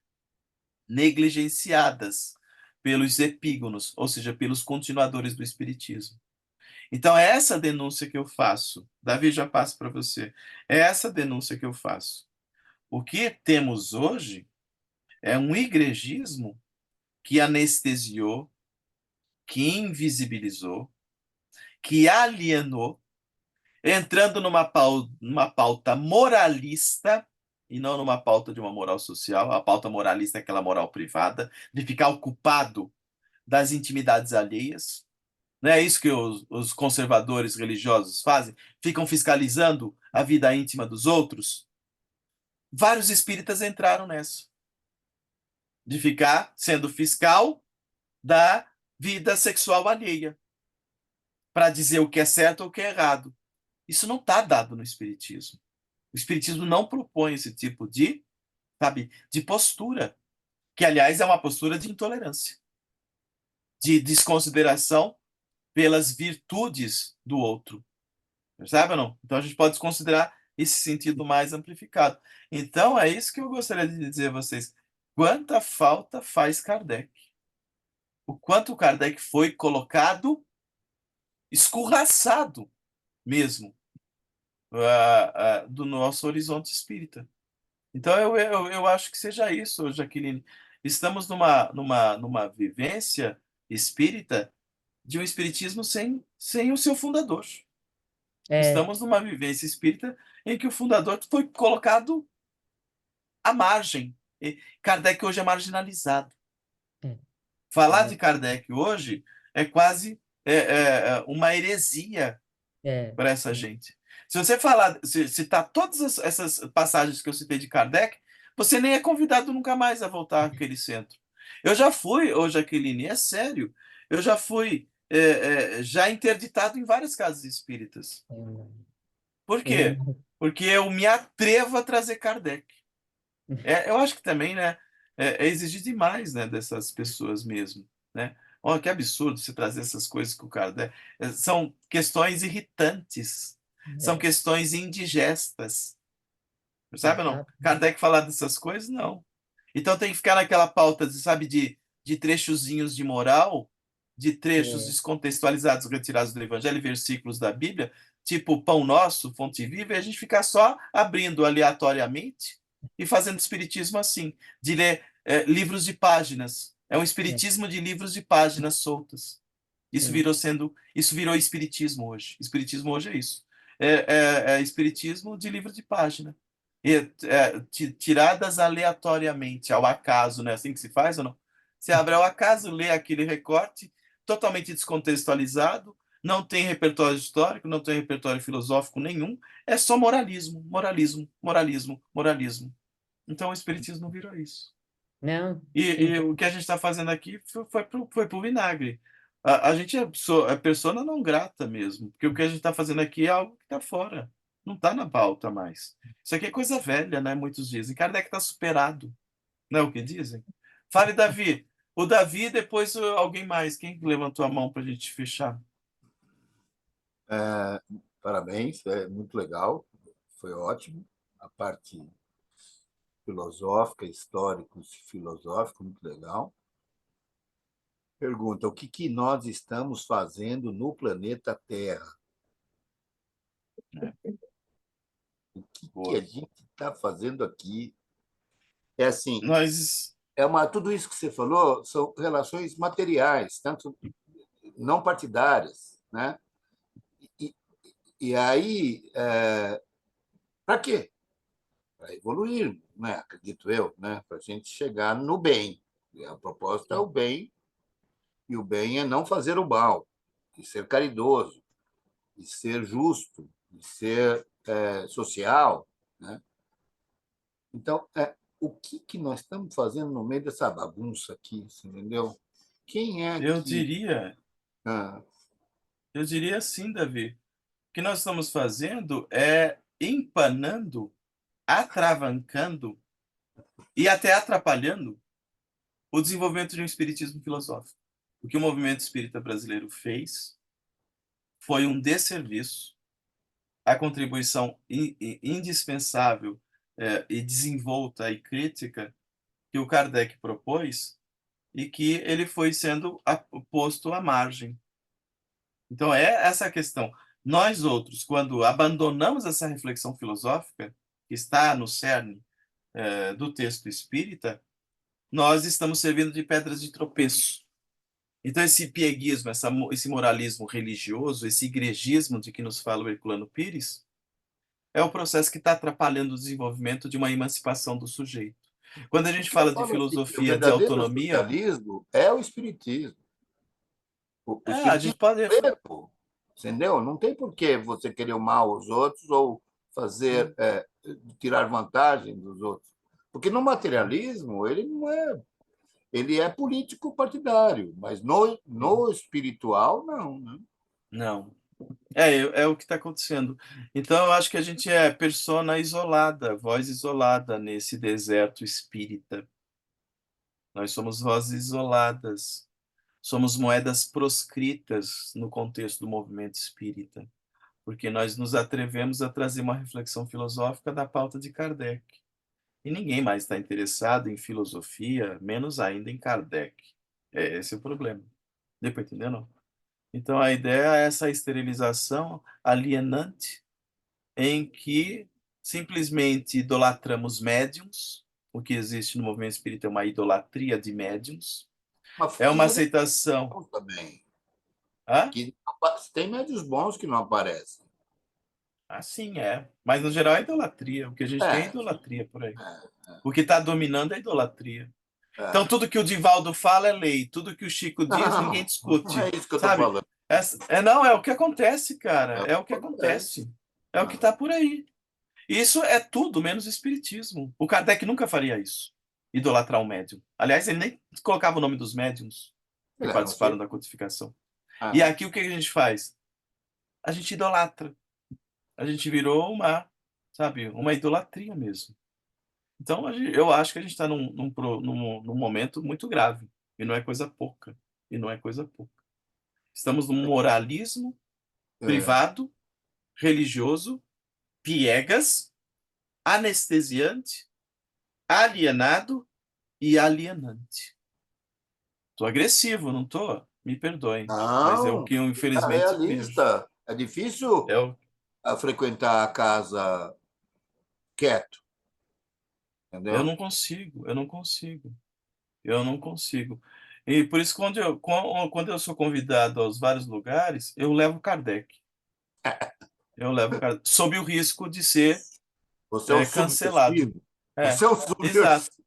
negligenciadas pelos epígonos, ou seja, pelos continuadores do Espiritismo. Então, é essa denúncia que eu faço. Davi, já passo para você. É essa denúncia que eu faço. O que temos hoje é um igrejismo que anestesiou, que invisibilizou, que alienou, entrando numa pauta moralista e não numa pauta de uma moral social. A pauta moralista é aquela moral privada, de ficar ocupado das intimidades alheias. Não é isso que os conservadores religiosos fazem? Ficam fiscalizando a vida íntima dos outros. Vários espíritas entraram nessa, de ficar sendo fiscal da vida sexual alheia, para dizer o que é certo ou o que é errado. Isso não está dado no Espiritismo. O Espiritismo não propõe esse tipo de, sabe, de postura, que, aliás, é uma postura de intolerância, de desconsideração pelas virtudes do outro. Percebe ou não? Então, a gente pode considerar esse sentido mais amplificado. Então, é isso que eu gostaria de dizer a vocês. Quanta falta faz Kardec? O quanto Kardec foi colocado, escorraçado mesmo, do nosso horizonte espírita. Então, eu acho que seja isso, Jaqueline. Estamos numa vivência espírita de um espiritismo sem o seu fundador. É, Estamos numa vivência espírita em que o fundador foi colocado à margem. Kardec hoje é marginalizado. é, Falar é, de Kardec hoje é quase uma heresia é, para essa gente. Se você falar, se citar todas essas passagens que eu citei de Kardec, você nem é convidado nunca mais a voltar àquele centro. Eu já fui, ô Jaqueline, é sério, eu já fui já interditado em várias casas espíritas. Por é, quê? Porque eu me atrevo a trazer Kardec. Eu acho que também, né, é exigir demais, né, dessas pessoas mesmo, né? Olha, que absurdo você trazer essas coisas com o Kardec. São questões irritantes, são é, questões indigestas, sabe ou não? exato. Kardec falar dessas coisas, não. Então tem que ficar naquela pauta, sabe, de trechozinhos de moral, de trechos É, descontextualizados, retirados do Evangelho, e versículos da Bíblia, tipo Pão Nosso, Fonte Viva, e a gente ficar só abrindo aleatoriamente e fazendo espiritismo assim, de ler livros de páginas. É um é, espiritismo de livros de páginas soltas. é, Isso virou espiritismo hoje. Espiritismo hoje é isso. É espiritismo de livro de página. Tiradas aleatoriamente, ao acaso, né? Assim que se faz ou não? Você abre ao acaso, lê aquele recorte, totalmente descontextualizado, não tem repertório histórico, não tem repertório filosófico nenhum, é só moralismo, moralismo, moralismo, moralismo. Então o espiritismo virou isso. não, E sim, o que a gente está fazendo aqui foi pro vinagre. A gente é persona não grata mesmo, porque o que a gente está fazendo aqui é algo que está fora, não está na pauta mais. Isso aqui é coisa velha, né? Muitos dizem. Kardec está superado, não é o que dizem? Fale, Davi. O Davi, depois alguém mais. Quem levantou a mão para a gente fechar? Parabéns, é muito legal, foi ótimo. A parte filosófica, histórico-filosófico, muito legal. Pergunta: o que nós estamos fazendo no planeta Terra? É, O que a boa. gente está fazendo aqui? É assim, Nós. tudo isso que você falou são relações materiais, tanto não partidárias, né? E, e aí, para quê? Para evoluir, né? Acredito eu, né? Para a gente chegar no bem. E a proposta é o bem, e o bem é não fazer o mal, e ser caridoso, e ser justo, e ser social, né? Então, o que nós estamos fazendo no meio dessa bagunça aqui, você entendeu? Quem é Eu que. diria, Ah, eu diria assim, Davi. O que nós estamos fazendo é empanando, atravancando e até atrapalhando o desenvolvimento de um espiritismo filosófico. O que o movimento espírita brasileiro fez foi um desserviço à contribuição indispensável, e desenvolta e crítica que o Kardec propôs e que ele foi sendo posto à margem. Então, é essa a questão. Nós outros, quando abandonamos essa reflexão filosófica, que está no cerne, do texto espírita, nós estamos servindo de pedras de tropeço. Então, esse pieguismo, esse moralismo religioso, esse igrejismo de que nos fala o Herculano Pires, é o processo que está atrapalhando o desenvolvimento de uma emancipação do sujeito. Quando a gente porque eu fala de falo assim, o filosofia de verdadeiro autonomia, socialismo é o espiritismo. O a gente espiritismo pode. é erro, entendeu? Não tem por que você querer o mal aos outros ou fazer tirar vantagem dos outros. Porque no materialismo, ele não é. Ele é político partidário, mas no espiritual, não. Né? Não. É o que está acontecendo. Então, eu acho que a gente é persona isolada, voz isolada nesse deserto espírita. Nós somos vozes isoladas. Somos moedas proscritas no contexto do movimento espírita, porque nós nos atrevemos a trazer uma reflexão filosófica da pauta de Kardec. E ninguém mais está interessado em filosofia, menos ainda em Kardec. Esse é o problema. Deu para entender, não? Então, a ideia é essa esterilização alienante em que simplesmente idolatramos médiums. O que existe no movimento espírita é uma idolatria de médiums. Mas É tem uma médios aceitação. bons também. Hã? Tem médios bons que não aparecem. Assim é. Mas, no geral, é idolatria. O que a gente tem é É, idolatria por aí. é, O que está dominando é idolatria. Então, é. tudo que o Divaldo fala é lei. Tudo que o Chico diz, ninguém Não é discute. isso que eu estou Sabe? falando. Não, é o que acontece, cara. É o É o que que acontece. acontece. É o que está por aí. Isso é tudo menos espiritismo. O Kardec nunca faria isso. Idolatrar um médium. Aliás, ele nem colocava o nome dos médiums que Ele era um participaram ser. da codificação. E Ah, aqui o que a gente faz? A gente idolatra. A gente virou sabe, uma idolatria mesmo. Então, eu acho que a gente está num momento muito grave. E não é coisa pouca. E não é coisa pouca. Estamos num moralismo é. privado, religioso, piegas, anestesiante, alienado e alienante. Tô agressivo, não tô? Me perdoem. Mas é o Não, que eu, é infelizmente, vejo. realista. É difícil É o... frequentar a casa quieto, Eu entendeu? não consigo, eu não consigo. Eu não consigo. E por isso, quando eu sou convidado aos vários lugares, eu levo Kardec. Eu levo Kardec, sob o risco de ser Você é um cancelado. subversivo. É, Você é um exato. subversivo.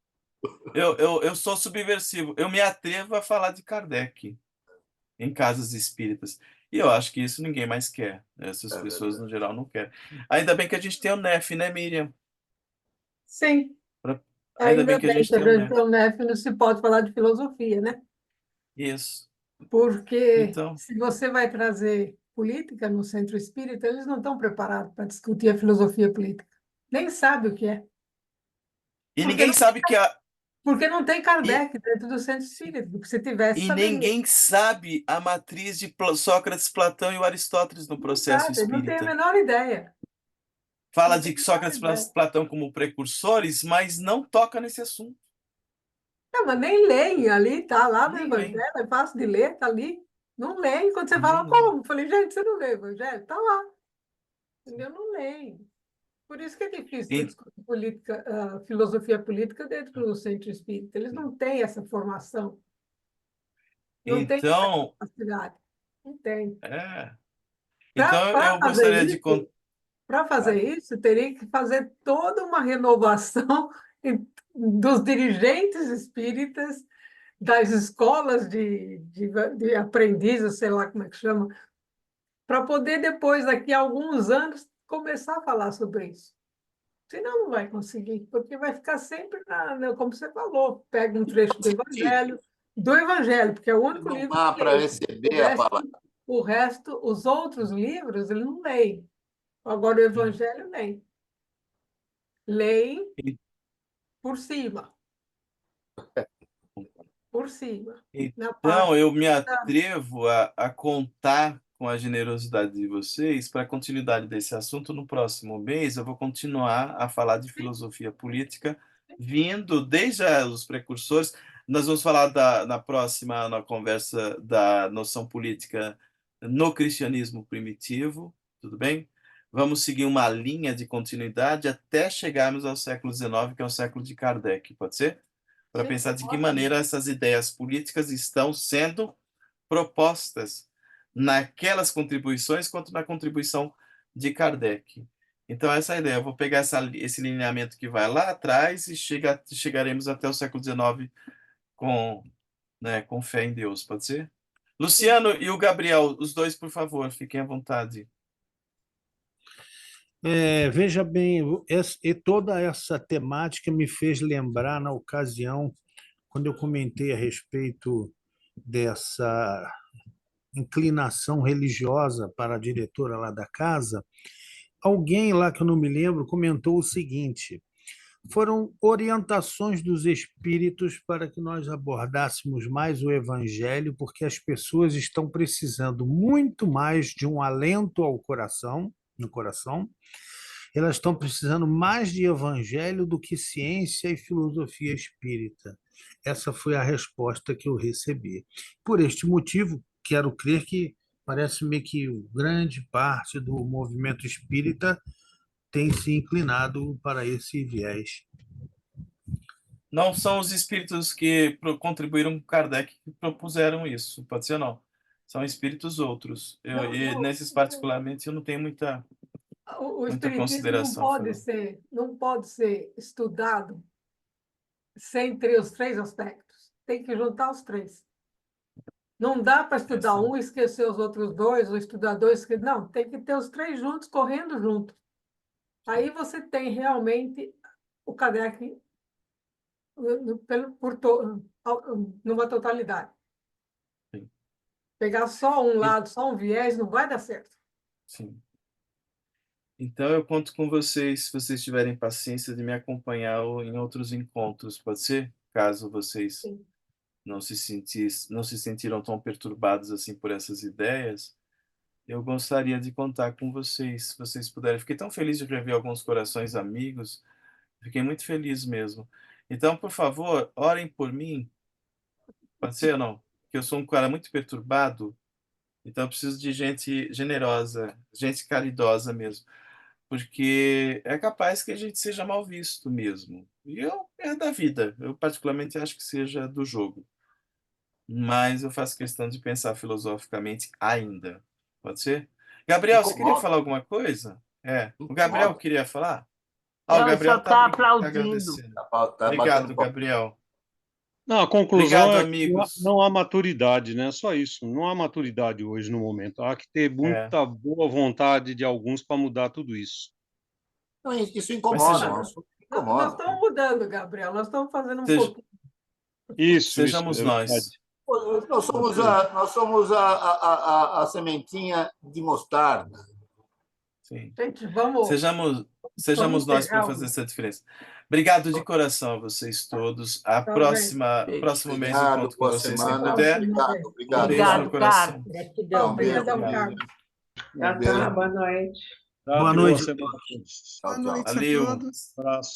Eu sou subversivo. Eu me atrevo a falar de Kardec em casas espíritas. E eu acho que isso ninguém mais quer. Essas É pessoas, verdade. no geral, não querem. Ainda bem que a gente tem o NEF, né, Miriam? Sim, Ainda bem ainda que a bem gente que a tem o gente NEF. tem o NEF, não se pode falar de filosofia, né? Isso. Porque Então, se você vai trazer política no centro espírita, eles não estão preparados para discutir a filosofia política. Nem sabem o que é. e Porque ninguém não, sabe que porque não tem e, Kardec dentro do centro espírita. Porque se tivesse, e saberia. ninguém sabe a matriz de Sócrates, Platão e o Aristóteles no Não processo sabe, não tem a espírita. menor ideia. Fala Não tem de a menor Sócrates ideia. e Platão como precursores, mas não toca nesse assunto. Não, mas nem leem ali, tá lá no Nem lembra. Evangelho, é fácil de ler, tá ali. Não leem. Quando você Nem fala, lembra. como? Eu falei, gente, você não lê o Evangelho? Tá lá. Entendeu? Não leem. Por isso que é difícil E- discutir filosofia política dentro do centro espírita. Eles não têm essa formação, não têm essa Então, capacidade. Não tem. então eu fazer gostaria de isso, para fazer isso, teria que fazer toda uma renovação dos dirigentes espíritas, das escolas de aprendizes, sei lá como é que chama, para poder depois, daqui a alguns anos, começar a falar sobre isso. Senão não vai conseguir, porque vai ficar sempre, como você falou, pega um trecho do Evangelho, porque é o único livro Não há que para lê. receber a palavra. O resto, os outros livros, ele não leem. Agora, o Evangelho nem. Leem por cima. Por cima. Na Então, parte eu me atrevo a contar com a generosidade de vocês para a continuidade desse assunto. No próximo mês, eu vou continuar a falar de filosofia política, vindo desde os precursores. Nós vamos falar na próxima, na conversa, da noção política no cristianismo primitivo, tudo bem? Vamos seguir uma linha de continuidade até chegarmos ao século XIX, que é o século de Kardec, pode ser? Para Sim, pensar de que ótimo. maneira essas ideias políticas estão sendo propostas naquelas contribuições quanto na contribuição de Kardec. Então, essa é a ideia. Eu vou pegar esse lineamento que vai lá atrás e chegaremos até o século XIX com fé em Deus, pode ser? Luciano e o Gabriel, os dois, por favor, fiquem à vontade. Veja bem, e toda essa temática me fez lembrar, na ocasião, quando eu comentei a respeito dessa inclinação religiosa para a diretora lá da casa, alguém lá que eu não me lembro comentou o seguinte: foram orientações dos espíritos para que nós abordássemos mais o evangelho, porque as pessoas estão precisando muito mais de um alento ao coração, no coração. Elas estão precisando mais de evangelho do que ciência e filosofia espírita. Essa foi a resposta que eu recebi. Por este motivo, quero crer que parece-me que grande parte do movimento espírita tem se inclinado para esse viés. Não são os espíritos que contribuíram com Kardec que propuseram isso, pode ser não. São espíritos outros. E nesses particularmente eu não tenho muita espiritismo consideração. não pode ser estudado sem ter os três aspectos. Tem que juntar os três. Não dá para estudar um e esquecer os outros dois, ou estudar dois. Não, tem que ter os três juntos, correndo junto. Aí você tem realmente o Kardec numa totalidade. Sim. Pegar só um lado, só um viés, não vai dar certo. Sim. Então eu conto com vocês, se vocês tiverem paciência de me acompanhar em outros encontros, pode ser? Caso vocês Sim. não se sentiram tão perturbados assim por essas ideias, eu gostaria de contar com vocês, se vocês puderem. Fiquei tão feliz de rever alguns corações amigos, fiquei muito feliz mesmo. Então, por favor, orem por mim, pode ser ou não? Porque eu sou um cara muito perturbado, então eu preciso de gente generosa, gente caridosa mesmo, porque é capaz que a gente seja mal visto mesmo. E é da vida, eu particularmente acho que seja do jogo. Mas eu faço questão de pensar filosoficamente ainda. Pode ser? Gabriel, você queria falar alguma coisa? O Gabriel queria falar? O Não, Gabriel só está está aplaudindo. agradecendo. Tá Obrigado, Gabriel. Não, a conclusão Obrigado, é que amigos. não há maturidade, né? Só isso. Não há maturidade hoje no momento. Há que ter muita boa vontade de alguns para mudar tudo isso. Não, isso incomoda. Nós estamos mudando, Gabriel. Nós estamos fazendo um pouquinho. Isso, Sejamos é nós. verdade. Nós somos a sementinha de mostarda. Sim. Gente, vamos Sejamos nós para encerrar fazer essa diferença. Obrigado de coração a vocês todos. Próximo mês eu conto com vocês se puder. Obrigado. Um beijo no Obrigado, coração. Gratidão. Obrigadão, beijo. Carlos. Um beijo. Boa noite. Tá? Boa noite. Semana a todos. Tchau, tchau. Boa noite a Valeu. todos. Abraço.